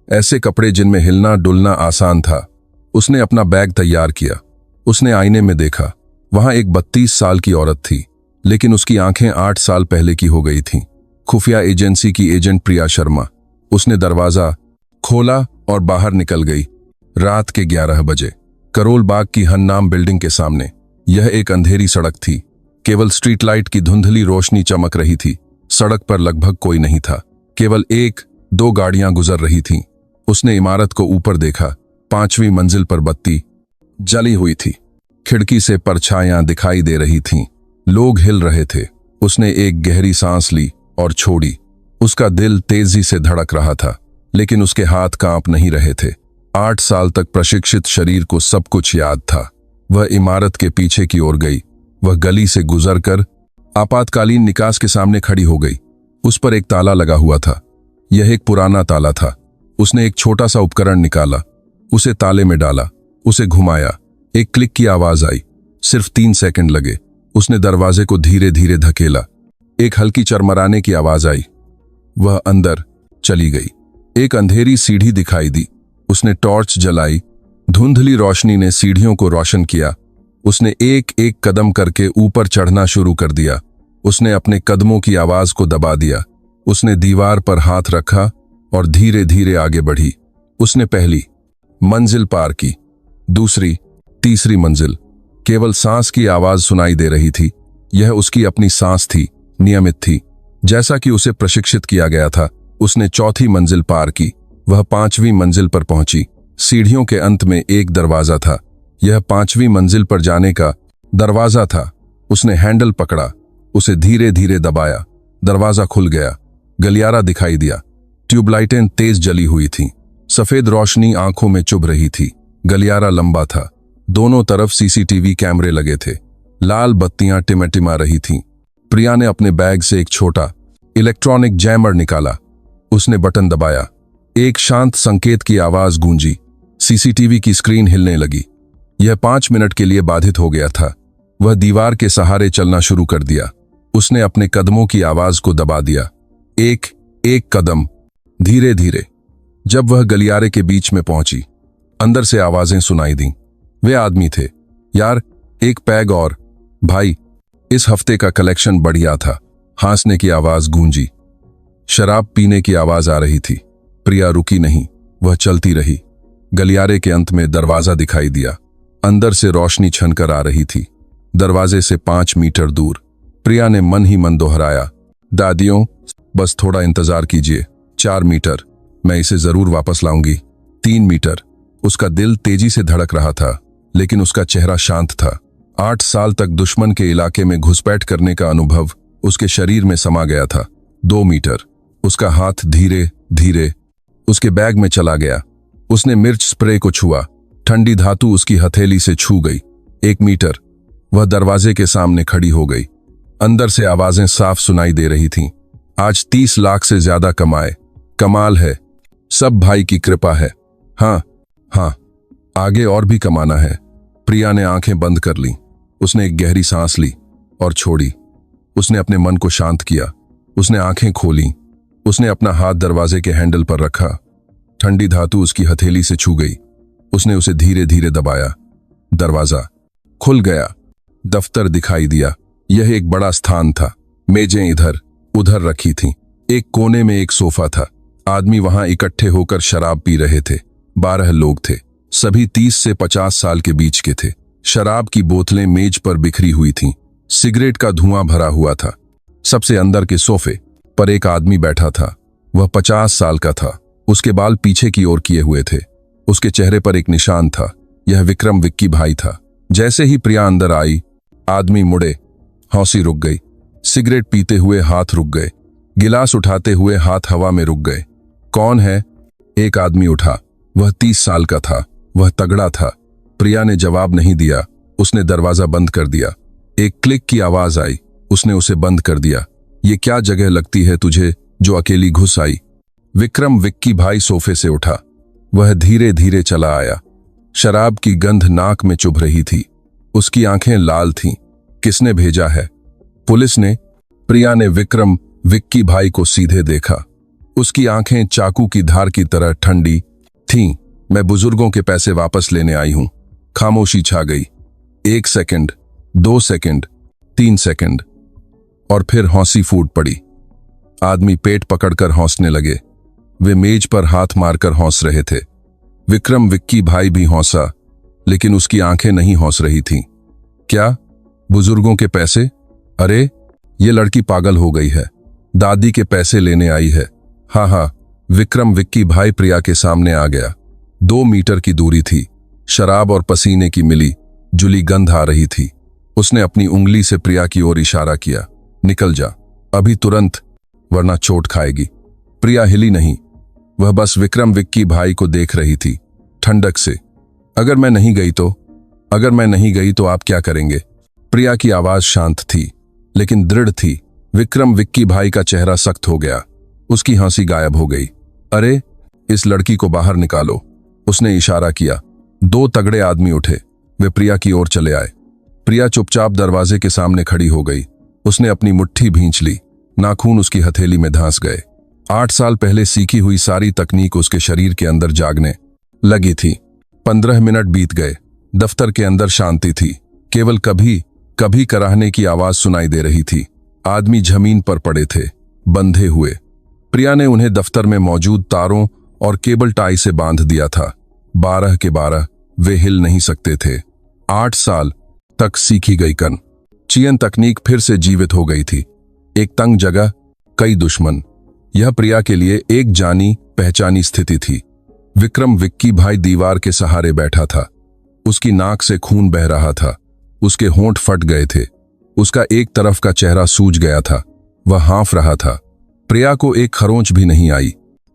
ऐसे कपड़े जिनमें हिलना डुलना आसान था। उसने अपना बैग तैयार किया। उसने आईने में देखा। वहां एक 32 साल की औरत थी, लेकिन उसकी आंखें 8 साल पहले की हो गई थीं। खुफिया एजेंसी की एजेंट प्रिया शर्मा। उसने दरवाजा खोला और बाहर निकल गई। रात के 11 बजे, करोल बाग की हन्नाम बिल्डिंग के सामने। यह एक अंधेरी सड़क थी। केवल स्ट्रीट लाइट की धुंधली रोशनी चमक रही थी। सड़क पर लगभग कोई नहीं था। केवल 1-2 गाड़ियां गुजर रही थीं। उसने इमारत को ऊपर देखा। 5वीं मंजिल पर बत्ती जली हुई थी। खिड़की से परछाइयां दिखाई दे रही थीं। लोग हिल रहे थे। उसने एक गहरी सांस ली और छोड़ी। उसका दिल तेजी से धड़क रहा था, लेकिन उसके हाथ कांप नहीं रहे थे। 8 साल तक प्रशिक्षित शरीर को सब कुछ याद था। वह इमारत के पीछे की ओर गई। वह गली से गुजरकर आपातकालीन निकास के सामने खड़ी हो गई। उस पर एक ताला लगा हुआ था। यह एक पुराना ताला था। उसने एक छोटा सा उपकरण निकाला, उसे ताले में डाला, उसे घुमाया। एक क्लिक की आवाज आई। सिर्फ 3 सेकंड लगे। उसने दरवाजे को धीरे धीरे धकेला। एक हल्की चरमराने की आवाज आई। वह अंदर चली गई। एक अंधेरी सीढ़ी दिखाई दी। उसने टॉर्च जलाई धुंधली रोशनी ने सीढ़ियों को रोशन किया। उसने एक एक कदम करके ऊपर चढ़ना शुरू कर दिया। उसने अपने कदमों की आवाज को दबा दिया। उसने दीवार पर हाथ रखा और धीरे धीरे आगे बढ़ी। उसने पहली मंजिल पार की, दूसरी, तीसरी मंजिल। केवल सांस की आवाज सुनाई दे रही थी। यह उसकी अपनी सांस थी, नियमित थी, जैसा कि उसे प्रशिक्षित किया गया था। उसने चौथी मंजिल पार की। वह पांचवी मंजिल पर पहुंची। सीढ़ियों के अंत में एक दरवाजा था। यह पांचवी मंजिल पर जाने का दरवाजा था। उसने हैंडल पकड़ा, उसे धीरे धीरे दबाया। दरवाजा खुल गया। गलियारा दिखाई दिया। ट्यूबलाइटें तेज जली हुई थीं। सफेद रोशनी आंखों में चुभ रही थी। गलियारा लंबा था। दोनों तरफ सीसीटीवी कैमरे लगे थे। लाल बत्तियां टिमटिमा रही थीं। प्रिया ने अपने बैग से एक छोटा इलेक्ट्रॉनिक जैमर निकाला। उसने बटन दबाया। एक शांत संकेत की आवाज गूंजी। सीसीटीवी की स्क्रीन हिलने लगी। यह 5 मिनट के लिए बाधित हो गया था। वह दीवार के सहारे चलना शुरू कर दिया। उसने अपने कदमों की आवाज को दबा दिया। एक एक कदम, धीरे धीरे। जब वह गलियारे के बीच में पहुंची, अंदर से आवाजें सुनाई दीं। वे आदमी थे। यार, एक पैग और। भाई, इस हफ्ते का कलेक्शन बढ़िया था। हंसने की आवाज गूंजी। शराब पीने की आवाज आ रही थी। प्रिया रुकी नहीं, वह चलती रही। गलियारे के अंत में दरवाजा दिखाई दिया। अंदर से रोशनी छनकर आ रही थी। दरवाजे से 5 मीटर दूर प्रिया ने मन ही मन दोहराया, दादियों, बस थोड़ा इंतजार कीजिए। 4 मीटर, मैं इसे जरूर वापस लाऊंगी। 3 मीटर। उसका दिल तेजी से धड़क रहा था, लेकिन उसका चेहरा शांत था। 8 साल तक दुश्मन के इलाके में घुसपैठ करने का अनुभव उसके शरीर में समा गया था। 2 मीटर। उसका हाथ धीरे धीरे उसके बैग में चला गया। उसने मिर्च स्प्रे को छुआ। ठंडी धातु उसकी हथेली से छू गई। 1 मीटर। वह दरवाजे के सामने खड़ी हो गई। अंदर से आवाजें साफ सुनाई दे रही थीं। आज 30 लाख से ज्यादा कमाए। कमाल है। सब भाई की कृपा है। हाँ हाँ, आगे और भी कमाना है। प्रिया ने आंखें बंद कर लीं। उसने एक गहरी सांस ली और छोड़ी। उसने अपने मन को शांत किया। उसने आंखें खोलीं। उसने अपना हाथ दरवाजे के हैंडल पर रखा। ठंडी धातु उसकी हथेली से छू गई। उसने उसे धीरे धीरे दबाया। दरवाजा खुल गया। दफ्तर दिखाई दिया। यह एक बड़ा स्थान था। मेजें इधर उधर रखी थीं। एक कोने में एक सोफा था। आदमी वहां इकट्ठे होकर शराब पी रहे थे। 12 लोग थे। सभी 30 से 50 साल के बीच के थे। शराब की बोतलें मेज पर बिखरी हुई थीं। सिगरेट का धुआं भरा हुआ था। सबसे अंदर के सोफे पर एक आदमी बैठा था। वह 50 साल का था। उसके बाल पीछे की ओर किए हुए थे। उसके चेहरे पर एक निशान था। यह विक्रम विक्की भाई था। जैसे ही प्रिया अंदर आई, आदमी मुड़े। हौसी रुक गई। सिगरेट पीते हुए हाथ रुक गए। गिलास उठाते हुए हाथ हवा में रुक गए। कौन है? एक आदमी उठा। वह 30 साल का था। वह तगड़ा था। प्रिया ने जवाब नहीं दिया। उसने दरवाजा बंद कर दिया। एक क्लिक की आवाज आई। उसने उसे बंद कर दिया। ये क्या जगह लगती है तुझे जो अकेली घुस आई? विक्रम विक्की भाई सोफे से उठा। वह धीरे धीरे चला आया। शराब की गंध नाक में चुभ रही थी। उसकी आंखें लाल थीं। किसने भेजा है? पुलिस ने। प्रिया ने विक्रम विक्की भाई को सीधे देखा। उसकी आंखें चाकू की धार की तरह ठंडी थीं। मैं बुजुर्गों के पैसे वापस लेने आई हूं। खामोशी छा गई। 1 सेकंड, 2 सेकंड, 3 सेकंड, और फिर हौसी फूट पड़ी। आदमी पेट पकड़कर हौसने लगे। वे मेज पर हाथ मारकर हौस रहे थे। विक्रम विक्की भाई भी हौसा, लेकिन उसकी आंखें नहीं हौस रही थीं। क्या? बुजुर्गों के पैसे? अरे, ये लड़की पागल हो गई है। दादी के पैसे लेने आई है। हाँ हाँ। विक्रम विक्की भाई प्रिया के सामने आ गया। 2 मीटर की दूरी थी। शराब और पसीने की मिली जुली गंध आ रही थी। उसने अपनी उंगली से प्रिया की ओर इशारा किया। निकल जा, अभी तुरंत, वरना चोट खाएगी। प्रिया हिली नहीं। वह बस विक्रम विक्की भाई को देख रही थी, ठंडक से। अगर मैं नहीं गई तो? अगर मैं नहीं गई तो आप क्या करेंगे? प्रिया की आवाज शांत थी, लेकिन दृढ़ थी। विक्रम विक्की भाई का चेहरा सख्त हो गया। उसकी हंसी गायब हो गई। अरे, इस लड़की को बाहर निकालो, उसने इशारा किया। 2 तगड़े आदमी उठे। वे प्रिया की ओर चले आए। प्रिया चुपचाप दरवाजे के सामने खड़ी हो गई। उसने अपनी मुट्ठी भींच ली। नाखून उसकी हथेली में धंस गए। 8 साल पहले सीखी हुई सारी तकनीक उसके शरीर के अंदर जागने लगी थी। 15 मिनट बीत गए। दफ्तर के अंदर शांति थी। केवल कभी कभी कराहने की आवाज सुनाई दे रही थी। आदमी जमीन पर पड़े थे, बंधे हुए। प्रिया ने उन्हें दफ्तर में मौजूद तारों और केबल टाई से बांध दिया था। 12 के 12 वे हिल नहीं सकते थे। 8 साल तक सीखी गई चयन तकनीक फिर से जीवित हो गई थी। एक तंग जगह, कई दुश्मन। यह प्रिया के लिए एक जानी पहचानी स्थिति थी। विक्रम विक्की भाई दीवार के सहारे बैठा था। उसकी नाक से खून बह रहा था। उसके होंठ फट गए थे। उसका एक तरफ का चेहरा सूज गया था। वह हाँफ रहा था। प्रिया को एक खरोंच भी नहीं आई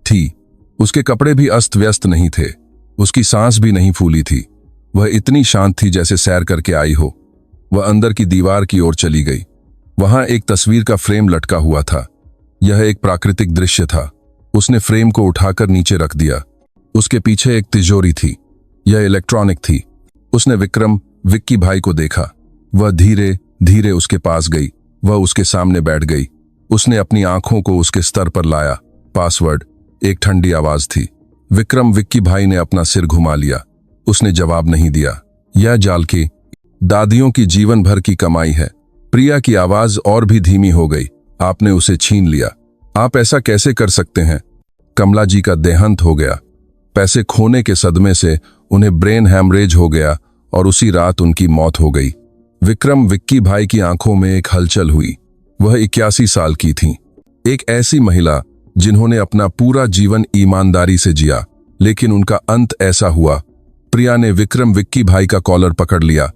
थी। उसके कपड़े भी अस्त व्यस्त नहीं थे। उसकी सांस भी नहीं फूली थी। वह इतनी शांत थी जैसे सैर करके आई हो। वह अंदर की दीवार की ओर चली गई। वहां एक तस्वीर का फ्रेम लटका हुआ था। यह एक प्राकृतिक दृश्य था। उसने फ्रेम को उठाकर नीचे रख दिया। उसके पीछे एक तिजोरी थी। यह इलेक्ट्रॉनिक थी। उसने विक्रम विक्की भाई को देखा। वह धीरे धीरे उसके पास गई। वह उसके सामने बैठ गई। उसने अपनी आंखों को उसके स्तर पर लाया। पासवर्ड, एक ठंडी आवाज थी। विक्रम विक्की भाई ने अपना सिर घुमा लिया। उसने जवाब नहीं दिया। यह जाल की दादियों की जीवन भर की कमाई है। प्रिया की आवाज और भी धीमी हो गई। आपने उसे छीन लिया। आप ऐसा कैसे कर सकते हैं? कमला जी का देहांत हो गया। पैसे खोने के सदमे से उन्हें ब्रेन हैमरेज हो गया और उसी रात उनकी मौत हो गई। विक्रम विक्की भाई की आंखों में एक हलचल हुई। वह 81 साल की थीं। एक ऐसी महिला जिन्होंने अपना पूरा जीवन ईमानदारी से जिया, लेकिन उनका अंत ऐसा हुआ। प्रिया ने विक्रम विक्की भाई का कॉलर पकड़ लिया।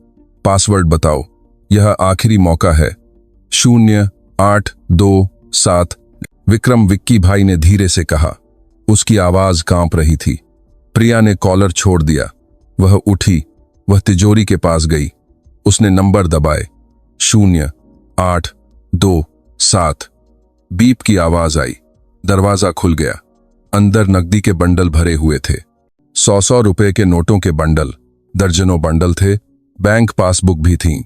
पासवर्ड बताओ, यह आखिरी मौका है। 0827। विक्रम विक्की भाई ने धीरे से कहा। उसकी आवाज कांप रही थी। प्रिया ने कॉलर छोड़ दिया। वह उठी। वह तिजोरी के पास गई। उसने नंबर दबाए। 0827। बीप की आवाज आई। दरवाजा खुल गया। अंदर नकदी के बंडल भरे हुए थे। 100 रुपए के नोटों के बंडल, दर्जनों बंडल थे। बैंक पासबुक भी थीं,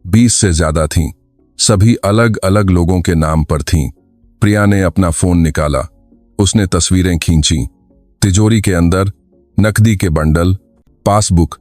20 से ज्यादा थीं। सभी अलग अलग लोगों के नाम पर थीं। प्रिया ने अपना फोन निकाला। उसने तस्वीरें खींची। तिजोरी के अंदर नकदी के बंडल, पासबुक,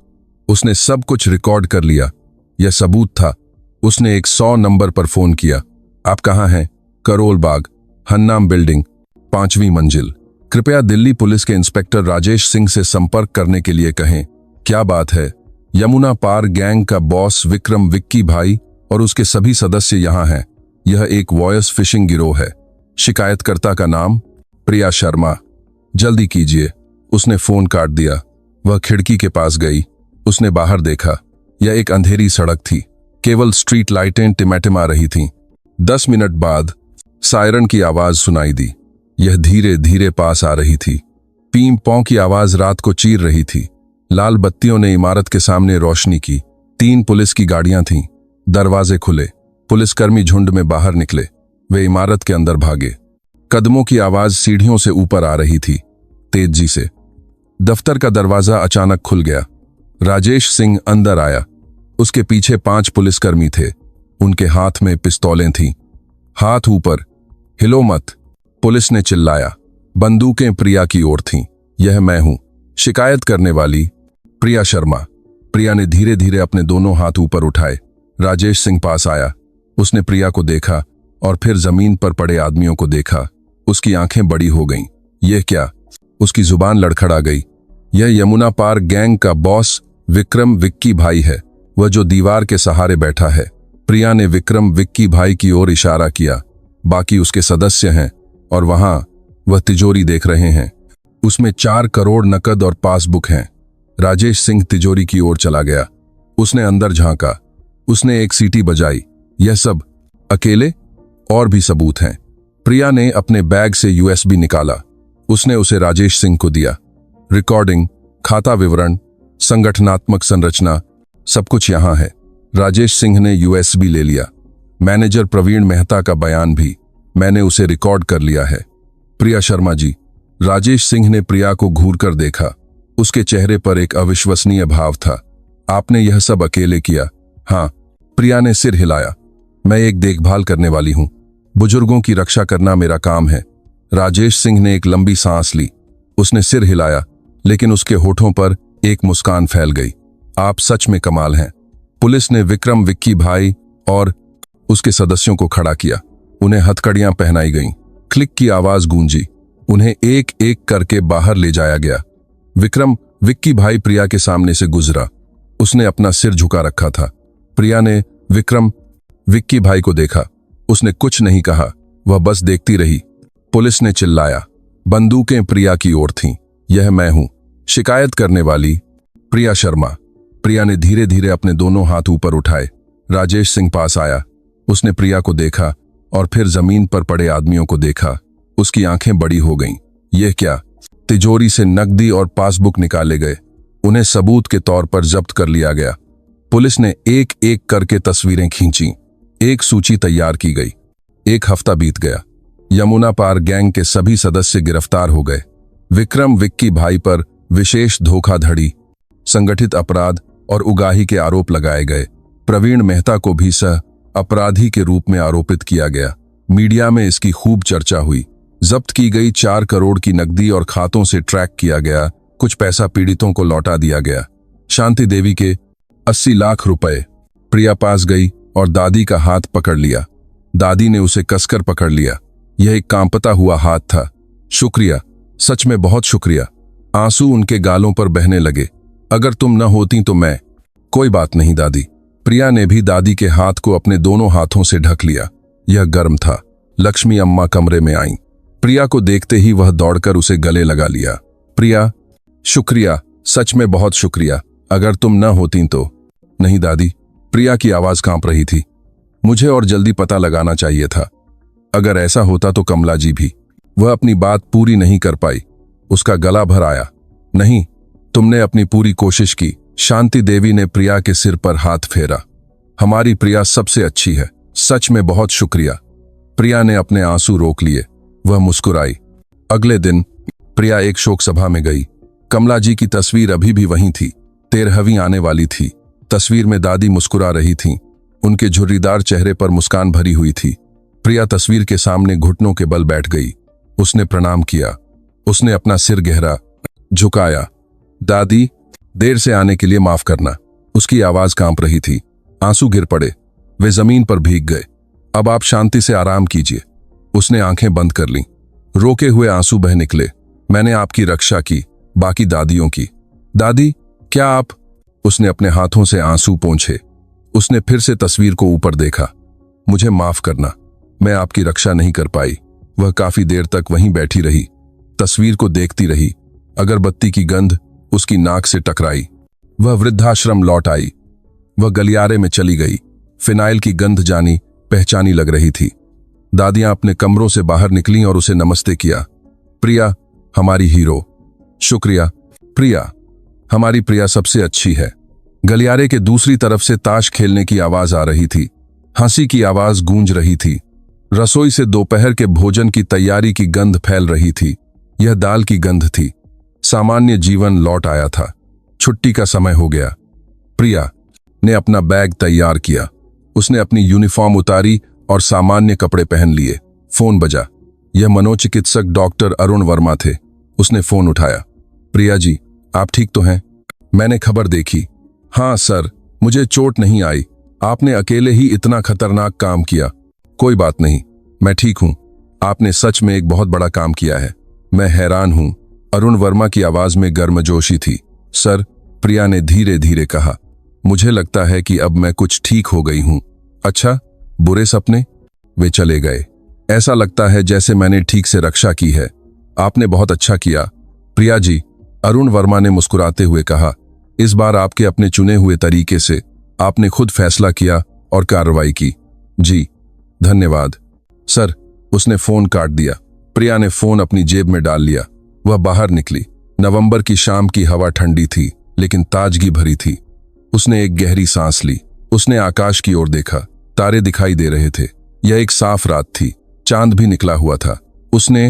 उसने सब कुछ रिकॉर्ड कर लिया। यह सबूत था। उसने एक 100 नंबर पर फोन किया। आप कहाँ हैं? करोल बाग, हन्नाम बिल्डिंग, 5वीं मंजिल। कृपया दिल्ली पुलिस के इंस्पेक्टर राजेश सिंह से संपर्क करने के लिए कहें। क्या बात है? यमुना पार गैंग का बॉस विक्रम विक्की भाई और उसके सभी सदस्य यहां हैं। यह एक वॉयस फिशिंग गिरोह है। शिकायतकर्ता का नाम प्रिया शर्मा। जल्दी कीजिए। उसने फोन काट दिया। वह खिड़की के पास गई। उसने बाहर देखा। यह एक अंधेरी सड़क थी। केवल स्ट्रीट लाइटें टिमटिमा रही थीं। 10 मिनट बाद सायरन की आवाज सुनाई दी। यह धीरे धीरे पास आ रही थी। पीम पौ की आवाज रात को चीर रही थी। लाल बत्तियों ने इमारत के सामने रोशनी की। 3 पुलिस की गाड़ियां थीं। दरवाजे खुले। पुलिसकर्मी झुंड में बाहर निकले। वे इमारत के अंदर भागे। कदमों की आवाज सीढ़ियों से ऊपर आ रही थी, तेजी से। दफ्तर का दरवाजा अचानक खुल गया। राजेश सिंह अंदर आया। उसके पीछे 5 पुलिसकर्मी थे। उनके हाथ में पिस्तौलें थीं। हाथ ऊपर, हिलो मत, पुलिस ने चिल्लाया। बंदूकें प्रिया की ओर थीं। यह मैं हूं, शिकायत करने वाली प्रिया शर्मा। प्रिया ने धीरे धीरे अपने दोनों हाथ ऊपर उठाए। राजेश सिंह पास आया। उसने प्रिया को देखा और फिर जमीन पर पड़े आदमियों को देखा। उसकी आंखें बड़ी हो गईं। यह क्या? उसकी जुबान लड़खड़ा गई। यह यमुना पार गैंग का बॉस विक्रम विक्की भाई है, वह जो दीवार के सहारे बैठा है। प्रिया ने विक्रम विक्की भाई की ओर इशारा किया। बाकी उसके सदस्य हैं और वहां वह तिजोरी देख रहे हैं। उसमें 4 करोड़ नकद और पासबुक हैं। राजेश सिंह तिजोरी की ओर चला गया। उसने अंदर झांका। उसने एक सीटी बजाई। यह सब अकेले? और भी सबूत हैं। प्रिया ने अपने बैग से यूएसबी निकाला। उसने उसे राजेश सिंह को दिया। रिकॉर्डिंग, खाता विवरण, संगठनात्मक संरचना, सब कुछ यहां है। राजेश सिंह ने यूएसबी ले लिया। मैनेजर प्रवीण मेहता का बयान भी मैंने उसे रिकॉर्ड कर लिया है। प्रिया शर्मा जी। राजेश सिंह ने प्रिया को घूरकर देखा। उसके चेहरे पर एक अविश्वसनीय भाव था। आपने यह सब अकेले किया? हाँ, प्रिया ने सिर हिलाया। मैं एक देखभाल करने वाली हूं। बुजुर्गों की रक्षा करना मेरा काम है। राजेश सिंह ने एक लंबी सांस ली। उसने सिर हिलाया, लेकिन उसके होठों पर एक मुस्कान फैल गई। आप सच में कमाल हैं। पुलिस ने विक्रम, विक्की भाई और उसके सदस्यों को खड़ा किया। उन्हें हथकड़ियां पहनाई गईं। क्लिक की आवाज गूंजी। उन्हें एक एक करके बाहर ले जाया गया। विक्रम, विक्की भाई प्रिया के सामने से गुजरा। उसने अपना सिर झुका रखा था। प्रिया ने विक्रम, विक्की भाई को देखा। उसने कुछ नहीं कहा, वह बस देखती रही। पुलिस ने चिल्लाया। बंदूकें प्रिया की ओर थीं। यह मैं हूं, शिकायत करने वाली प्रिया शर्मा। प्रिया ने धीरे धीरे अपने दोनों हाथ ऊपर उठाए। राजेश सिंह पास आया। उसने प्रिया को देखा और फिर जमीन पर पड़े आदमियों को देखा। उसकी आंखें बड़ी हो गईं। यह क्या? तिजोरी से नकदी और पासबुक निकाले गए। उन्हें सबूत के तौर पर जब्त कर लिया गया। पुलिस ने एक एक करके तस्वीरें खींची। एक सूची तैयार की गई। एक हफ्ता बीत गया। यमुना पार गैंग के सभी सदस्य गिरफ्तार हो गए। विक्रम, विक्की भाई पर विशेष धोखाधड़ी, संगठित अपराध और उगाही के आरोप लगाए गए। प्रवीण मेहता को भी सह अपराधी के रूप में आरोपित किया गया। मीडिया में इसकी खूब चर्चा हुई। जब्त की गई 4 करोड़ की नकदी और खातों से ट्रैक किया गया। कुछ पैसा पीड़ितों को लौटा दिया गया। शांति देवी के 80 लाख रुपए। प्रिया पास गई और दादी का हाथ पकड़ लिया। दादी ने उसे कसकर पकड़ लिया। यह एक कांपता हुआ हाथ था। शुक्रिया, सच में बहुत शुक्रिया। आंसू उनके गालों पर बहने लगे। अगर तुम न होती तो मैं। कोई बात नहीं दादी। प्रिया ने भी दादी के हाथ को अपने दोनों हाथों से ढक लिया। यह गर्म था। लक्ष्मी अम्मा कमरे में आईं। प्रिया को देखते ही वह दौड़कर उसे गले लगा लिया। प्रिया, शुक्रिया, सच में बहुत शुक्रिया। अगर तुम न होती तो। नहीं दादी, प्रिया की आवाज कांप रही थी। मुझे और जल्दी पता लगाना चाहिए था। अगर ऐसा होता तो कमला जी भी। वह अपनी बात पूरी नहीं कर पाई। उसका गला भर आया। नहीं, तुमने अपनी पूरी कोशिश की। शांति देवी ने प्रिया के सिर पर हाथ फेरा। हमारी प्रिया सबसे अच्छी है। सच में बहुत शुक्रिया। प्रिया ने अपने आंसू रोक लिए। वह मुस्कुराई। अगले दिन प्रिया एक शोक सभा में गई। कमला जी की तस्वीर अभी भी वहीं थी। 13वीं आने वाली थी। तस्वीर में दादी मुस्कुरा रही थीं। उनके झुर्रीदार चेहरे पर मुस्कान भरी हुई थी। प्रिया तस्वीर के सामने घुटनों के बल बैठ गई। उसने प्रणाम किया। उसने अपना सिर गहरा झुकाया। दादी, देर से आने के लिए माफ करना। उसकी आवाज कांप रही थी। आंसू गिर पड़े। वे जमीन पर भीग गए। अब आप शांति से आराम कीजिए। उसने आंखें बंद कर लीं। रोके हुए आंसू बह निकले। मैंने आपकी रक्षा की, बाकी दादियों की। दादी, क्या आप? उसने अपने हाथों से आंसू पोंछे। उसने फिर से तस्वीर को ऊपर देखा। मुझे माफ करना, मैं आपकी रक्षा नहीं कर पाई। वह काफी देर तक वहीं बैठी रही। तस्वीर को देखती रही। अगरबत्ती की गंध उसकी नाक से टकराई। वह वृद्धाश्रम लौट आई। वह गलियारे में चली गई। फिनाइल की गंध जानी पहचानी लग रही थी। दादियां अपने कमरों से बाहर निकलीं और उसे नमस्ते किया। प्रिया, हमारी हीरो। शुक्रिया प्रिया, हमारी प्रिया सबसे अच्छी है। गलियारे के दूसरी तरफ से ताश खेलने की आवाज आ रही थी। हंसी की आवाज गूंज रही थी। रसोई से दोपहर के भोजन की तैयारी की गंध फैल रही थी। यह दाल की गंध थी। सामान्य जीवन लौट आया था। छुट्टी का समय हो गया। प्रिया ने अपना बैग तैयार किया। उसने अपनी यूनिफॉर्म उतारी और सामान्य कपड़े पहन लिए। फोन बजा। यह मनोचिकित्सक डॉक्टर अरुण वर्मा थे। उसने फोन उठाया। प्रिया जी, आप ठीक तो हैं? मैंने खबर देखी। हाँ सर, मुझे चोट नहीं आई। आपने अकेले ही इतना खतरनाक काम किया। कोई बात नहीं, मैं ठीक हूं। आपने सच में एक बहुत बड़ा काम किया है। मैं हैरान हूं। अरुण वर्मा की आवाज में गर्मजोशी थी। सर, प्रिया ने धीरे धीरे कहा, मुझे लगता है कि अब मैं कुछ ठीक हो गई हूं। अच्छा, बुरे सपने? वे चले गए। ऐसा लगता है जैसे मैंने ठीक से रक्षा की है। आपने बहुत अच्छा किया प्रिया जी, अरुण वर्मा ने मुस्कुराते हुए कहा। इस बार आपके अपने चुने हुए तरीके से आपने खुद फैसला किया और कार्रवाई की। जी धन्यवाद सर। उसने फोन काट दिया। प्रिया ने फोन अपनी जेब में डाल लिया। वह बाहर निकली। नवंबर की शाम की हवा ठंडी थी लेकिन ताजगी भरी थी। उसने एक गहरी सांस ली। उसने आकाश की ओर देखा। तारे दिखाई दे रहे थे। यह एक साफ रात थी। चांद भी निकला हुआ था। उसने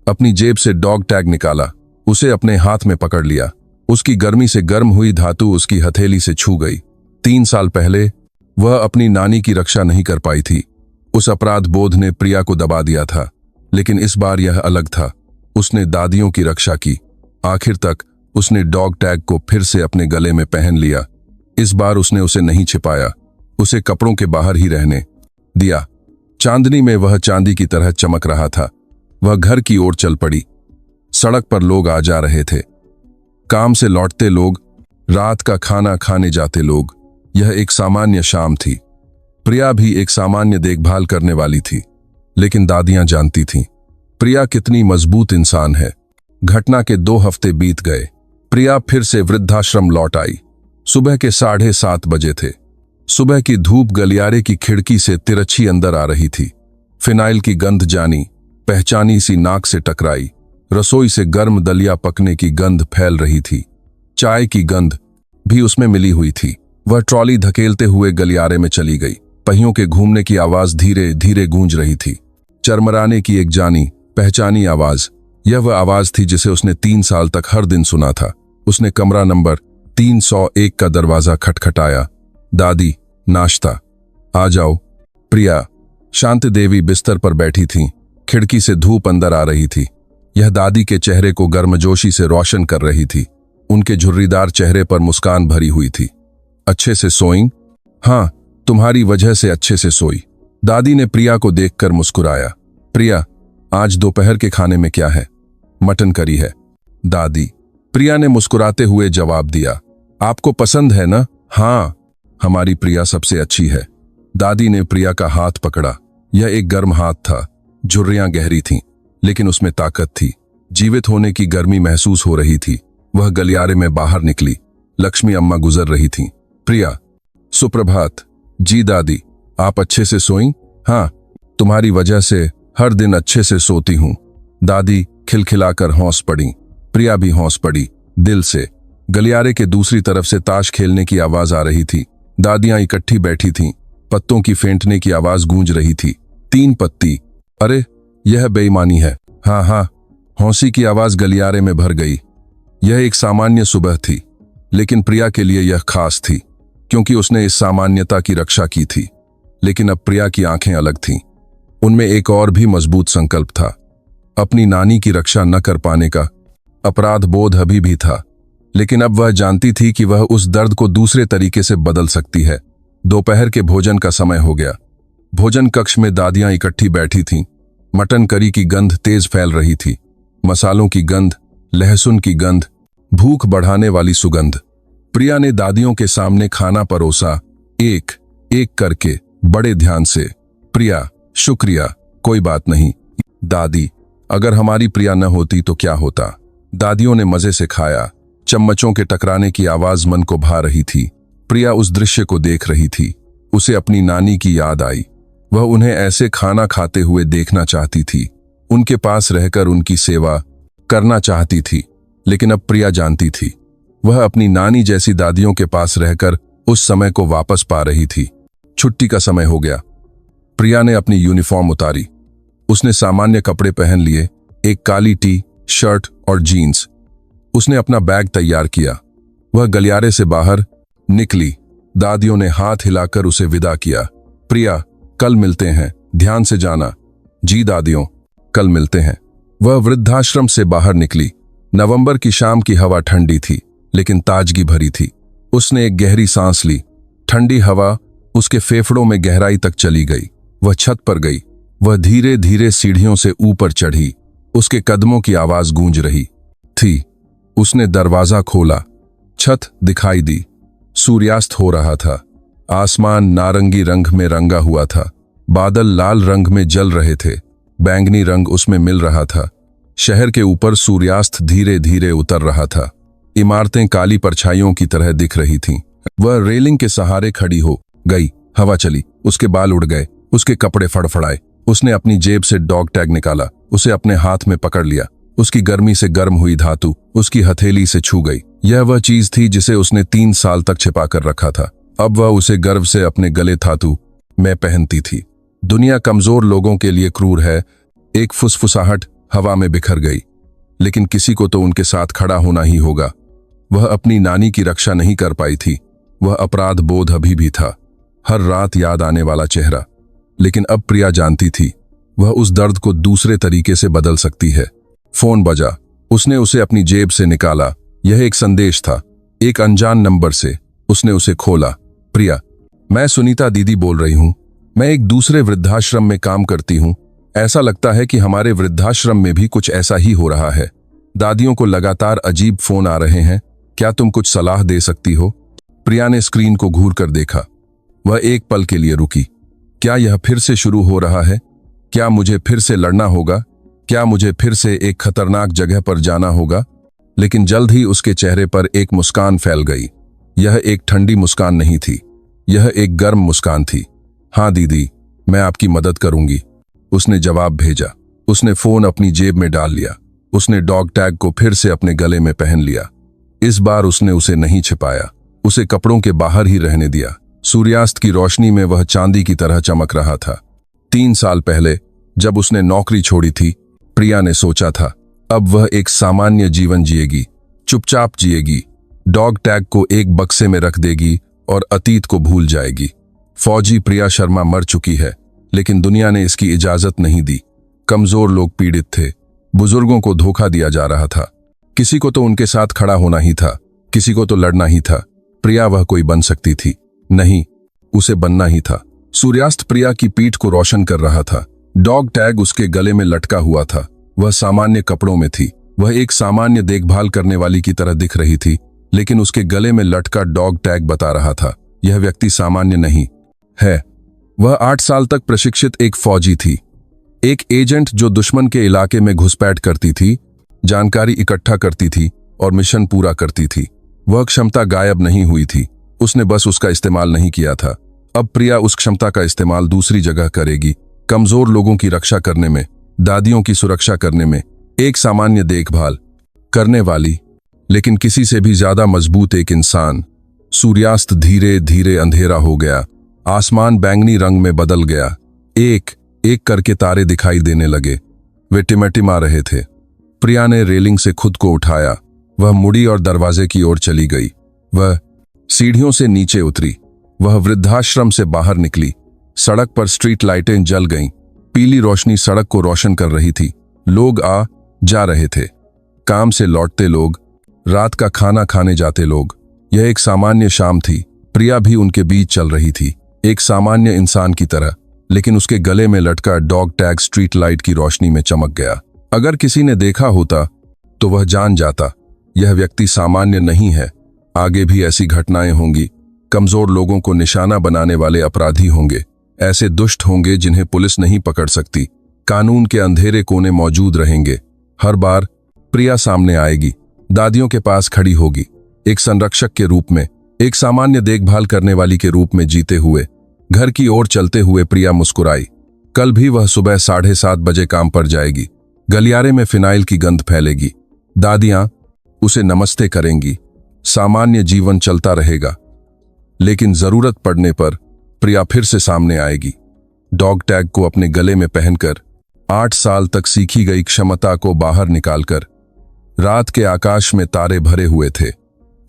अपनी जेब से डॉग टैग निकाला। उसे अपने हाथ में पकड़ लिया। उसकी गर्मी से गर्म हुई धातु उसकी हथेली से छू गई। 3 साल पहले वह अपनी नानी की रक्षा नहीं कर पाई थी। उस अपराध बोध ने प्रिया को दबा दिया था, लेकिन इस बार यह अलग था। उसने दादियों की रक्षा की। आखिर तक उसने डॉग टैग को फिर से अपने गले में पहन लिया। इस बार उसने उसे नहीं छिपाया, उसे कपड़ों के बाहर ही रहने दिया। चांदनी में वह चांदी की तरह चमक रहा था। वह घर की ओर चल पड़ी। सड़क पर लोग आ जा रहे थे, काम से लौटते लोग, रात का खाना खाने जाते लोग। यह एक सामान्य शाम थी। प्रिया भी एक सामान्य देखभाल करने वाली थी, लेकिन दादियां जानती थीं प्रिया कितनी मजबूत इंसान है। घटना के 2 हफ्ते बीत गए। प्रिया फिर से वृद्धाश्रम लौट आई। सुबह के 7:30 बजे थे। सुबह की धूप गलियारे की खिड़की से तिरछी अंदर आ रही थी। फिनाइल की गंध जानी पहचानी सी नाक से टकराई। रसोई से गर्म दलिया पकने की गंध फैल रही थी। चाय की गंध भी उसमें मिली हुई थी। वह ट्रॉली धकेलते हुए गलियारे में चली गई। पहियों के घूमने की आवाज धीरे धीरे गूंज रही थी। चरमराने की एक जानी पहचानी आवाज। यह वह आवाज थी जिसे उसने 3 साल तक हर दिन सुना था। उसने कमरा नंबर 301 का दरवाजा खटखटाया। दादी, नाश्ता। आ जाओ। प्रिया। शांति देवी बिस्तर पर बैठी थीं। खिड़की से धूप अंदर आ रही थी। यह दादी के चेहरे को गर्मजोशी से रोशन कर रही थी। उनके झुर्रीदार चेहरे पर मुस्कान भरी हुई थी। अच्छे से सोईं? हाँ, तुम्हारी वजह से अच्छे से सोई। दादी ने प्रिया को देखकर मुस्कुराया। प्रिया, आज दोपहर के खाने में क्या है? मटन करी है दादी। प्रिया ने मुस्कुराते हुए जवाब दिया। आपको पसंद है ना? हाँ, हमारी प्रिया सबसे अच्छी है। दादी ने प्रिया का हाथ पकड़ा। यह एक गर्म हाथ था। झुर्रियां गहरी थीं, लेकिन उसमें ताकत थी। जीवित होने की गर्मी महसूस हो रही थी। वह गलियारे में बाहर निकली। लक्ष्मी अम्मा गुजर रही थीं। प्रिया, सुप्रभात। जी दादी, आप अच्छे से सोईं? हाँ, तुम्हारी वजह से हर दिन अच्छे से सोती हूं। दादी खिलखिलाकर हौंस पड़ी। प्रिया भी हौंस पड़ी, दिल से। गलियारे के दूसरी तरफ से ताश खेलने की आवाज आ रही थी। दादियां इकट्ठी बैठी थीं। पत्तों की फेंटने की आवाज गूंज रही थी। 3 पत्ती। अरे, यह बेईमानी है। हाँ हाँ, हौंसी की आवाज गलियारे में भर गई। यह एक सामान्य सुबह थी, लेकिन प्रिया के लिए यह खास थी, क्योंकि उसने इस सामान्यता की रक्षा की थी। लेकिन अब प्रिया की आंखें अलग थीं। उनमें एक और भी मजबूत संकल्प था। अपनी नानी की रक्षा न कर पाने का अपराध बोध अभी भी था, लेकिन अब वह जानती थी कि वह उस दर्द को दूसरे तरीके से बदल सकती है। दोपहर के भोजन का समय हो गया। भोजन कक्ष में दादियां इकट्ठी बैठी थीं। मटन करी की गंध तेज फैल रही थी। मसालों की गंध, लहसुन की गंध, भूख बढ़ाने वाली सुगंध। प्रिया ने दादियों के सामने खाना परोसा, एक एक करके, बड़े ध्यान से। प्रिया, शुक्रिया, कोई बात नहीं। दादी, अगर हमारी प्रिया न होती तो क्या होता? दादियों ने मजे से खाया। चम्मचों के टकराने की आवाज मन को भा रही थी। प्रिया उस दृश्य को देख रही थी। उसे अपनी नानी की याद आई। वह उन्हें ऐसे खाना खाते हुए देखना चाहती थी। उनके पास रहकर उनकी सेवा करना चाहती थी। लेकिन अब प्रिया जानती थी, वह अपनी नानी जैसी दादियों के पास रहकर उस समय को वापस पा रही थी। छुट्टी का समय हो गया। प्रिया ने अपनी यूनिफॉर्म उतारी। उसने सामान्य कपड़े पहन लिए, एक काली टी शर्ट और जीन्स। उसने अपना बैग तैयार किया। वह गलियारे से बाहर निकली। दादियों ने हाथ हिलाकर उसे विदा किया। प्रिया, कल मिलते हैं, ध्यान से जाना। जी दादियों, कल मिलते हैं। वह वृद्धाश्रम से बाहर निकली। नवंबर की शाम की हवा ठंडी थी, लेकिन ताजगी भरी थी। उसने एक गहरी सांस ली। ठंडी हवा उसके फेफड़ों में गहराई तक चली गई। वह छत पर गई। वह धीरे धीरे सीढ़ियों से ऊपर चढ़ी। उसके कदमों की आवाज गूंज रही थी। उसने दरवाजा खोला। छत दिखाई दी। सूर्यास्त हो रहा था। आसमान नारंगी रंग में रंगा हुआ था। बादल लाल रंग में जल रहे थे। बैंगनी रंग उसमें मिल रहा था। शहर के ऊपर सूर्यास्त धीरे धीरे उतर रहा था। इमारतें काली परछाइयों की तरह दिख रही थीं। वह रेलिंग के सहारे खड़ी हो गई। हवा चली। उसके बाल उड़ गए। उसके कपड़े फड़फड़ाए। उसने अपनी जेब से डॉग टैग निकाला। उसे अपने हाथ में पकड़ लिया। उसकी गर्मी से गर्म हुई धातु उसकी हथेली से छू गई। यह वह चीज थी जिसे उसने 3 साल तक छिपा कर रखा था। अब वह उसे गर्व से अपने गले धातु में पहनती थी। दुनिया कमजोर लोगों के लिए क्रूर है। एक फुसफुसाहट हवा में बिखर गई। लेकिन किसी को तो उनके साथ खड़ा होना ही होगा। वह अपनी नानी की रक्षा नहीं कर पाई थी। वह अपराध बोध अभी भी था। हर रात याद आने वाला चेहरा। लेकिन अब प्रिया जानती थी, वह उस दर्द को दूसरे तरीके से बदल सकती है। फोन बजा। उसने उसे अपनी जेब से निकाला। यह एक संदेश था, एक अनजान नंबर से। उसने उसे खोला। प्रिया, मैं सुनीता दीदी बोल रही हूं। मैं एक दूसरे वृद्धाश्रम में काम करती हूं। ऐसा लगता है कि हमारे वृद्धाश्रम में भी कुछ ऐसा ही हो रहा है। दादियों को लगातार अजीब फोन आ रहे हैं। क्या तुम कुछ सलाह दे सकती हो? प्रिया ने स्क्रीन को घूर कर देखा। वह एक पल के लिए रुकी। क्या यह फिर से शुरू हो रहा है? क्या मुझे फिर से लड़ना होगा? क्या मुझे फिर से एक खतरनाक जगह पर जाना होगा? लेकिन जल्द ही उसके चेहरे पर एक मुस्कान फैल गई। यह एक ठंडी मुस्कान नहीं थी, यह एक गर्म मुस्कान थी। हाँ दीदी, मैं आपकी मदद करूंगी, उसने जवाब भेजा। उसने फोन अपनी जेब में डाल लिया। उसने डॉग टैग को फिर से अपने गले में पहन लिया। इस बार उसने उसे नहीं छिपाया, उसे कपड़ों के बाहर ही रहने दिया। सूर्यास्त की रोशनी में वह चांदी की तरह चमक रहा था। 3 साल पहले जब उसने नौकरी छोड़ी थी, प्रिया ने सोचा था अब वह एक सामान्य जीवन जिएगी, चुपचाप जिएगी, डॉग टैग को एक बक्से में रख देगी और अतीत को भूल जाएगी। फौजी प्रिया शर्मा मर चुकी है, लेकिन दुनिया ने इसकी इजाजत नहीं दी। कमजोर लोग पीड़ित थे, बुजुर्गों को धोखा दिया जा रहा था। किसी को तो उनके साथ खड़ा होना ही था, किसी को तो लड़ना ही था। प्रिया वह कोई बन सकती थी? नहीं, उसे बनना ही था। सूर्यास्त प्रिया की पीठ को रोशन कर रहा था। डॉग टैग उसके गले में लटका हुआ था। वह सामान्य कपड़ों में थी। वह एक सामान्य देखभाल करने वाली की तरह दिख रही थी, लेकिन उसके गले में लटका डॉग टैग बता रहा था, यह व्यक्ति सामान्य नहीं है। वह 8 साल तक प्रशिक्षित एक फौजी थी, एक एजेंट जो दुश्मन के इलाके में घुसपैठ करती थी, जानकारी इकट्ठा करती थी और मिशन पूरा करती थी। वह क्षमता गायब नहीं हुई थी, उसने बस उसका इस्तेमाल नहीं किया था। अब प्रिया उस क्षमता का इस्तेमाल दूसरी जगह करेगी, कमजोर लोगों की रक्षा करने में, दादियों की सुरक्षा करने में। एक सामान्य देखभाल करने वाली, लेकिन किसी से भी ज्यादा मजबूत एक इंसान। सूर्यास्त धीरे धीरे अंधेरा हो गया। आसमान बैंगनी रंग में बदल गया। एक एक करके तारे दिखाई देने लगे। वे टिमटिमा रहे थे। प्रिया ने रेलिंग से खुद को उठाया। वह मुड़ी और दरवाजे की ओर चली गई। वह सीढ़ियों से नीचे उतरी। वह वृद्धाश्रम से बाहर निकली। सड़क पर स्ट्रीट लाइटें जल गईं। पीली रोशनी सड़क को रोशन कर रही थी। लोग आ जा रहे थे, काम से लौटते लोग, रात का खाना खाने जाते लोग। यह एक सामान्य शाम थी। प्रिया भी उनके बीच चल रही थी, एक सामान्य इंसान की तरह, लेकिन उसके गले में लटका डॉग टैग स्ट्रीट लाइट की रोशनी में चमक गया। अगर किसी ने देखा होता तो वह जान जाता, यह व्यक्ति सामान्य नहीं है। आगे भी ऐसी घटनाएं होंगी। कमजोर लोगों को निशाना बनाने वाले अपराधी होंगे, ऐसे दुष्ट होंगे जिन्हें पुलिस नहीं पकड़ सकती। कानून के अंधेरे कोने मौजूद रहेंगे। हर बार प्रिया सामने आएगी, दादियों के पास खड़ी होगी, एक संरक्षक के रूप में, एक सामान्य देखभाल करने वाली के रूप में जीते हुए। घर की ओर चलते हुए प्रिया मुस्कुराई। कल भी वह सुबह 7:30 बजे काम पर जाएगी। गलियारे में फिनाइल की गंध फैलेगी। दादियां उसे नमस्ते करेंगी। सामान्य जीवन चलता रहेगा, लेकिन जरूरत पड़ने पर प्रिया फिर से सामने आएगी, डॉग टैग को अपने गले में पहनकर, 8 साल तक सीखी गई क्षमता को बाहर निकालकर। रात के आकाश में तारे भरे हुए थे।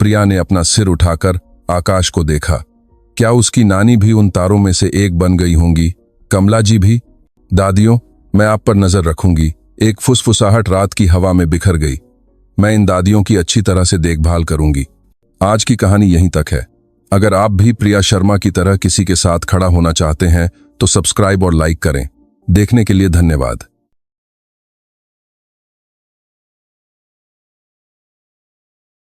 प्रिया ने अपना सिर उठाकर आकाश को देखा। क्या उसकी नानी भी उन तारों में से एक बन गई होंगी? कमला जी भी? दादियों, मैं आप पर नजर रखूंगी। एक फुसफुसाहट रात की हवा में बिखर गई। मैं इन दादियों की अच्छी तरह से देखभाल करूंगी। आज की कहानी यहीं तक है। अगर आप भी प्रिया शर्मा की तरह किसी के साथ खड़ा होना चाहते हैं तो सब्सक्राइब और लाइक करें। देखने के लिए धन्यवाद।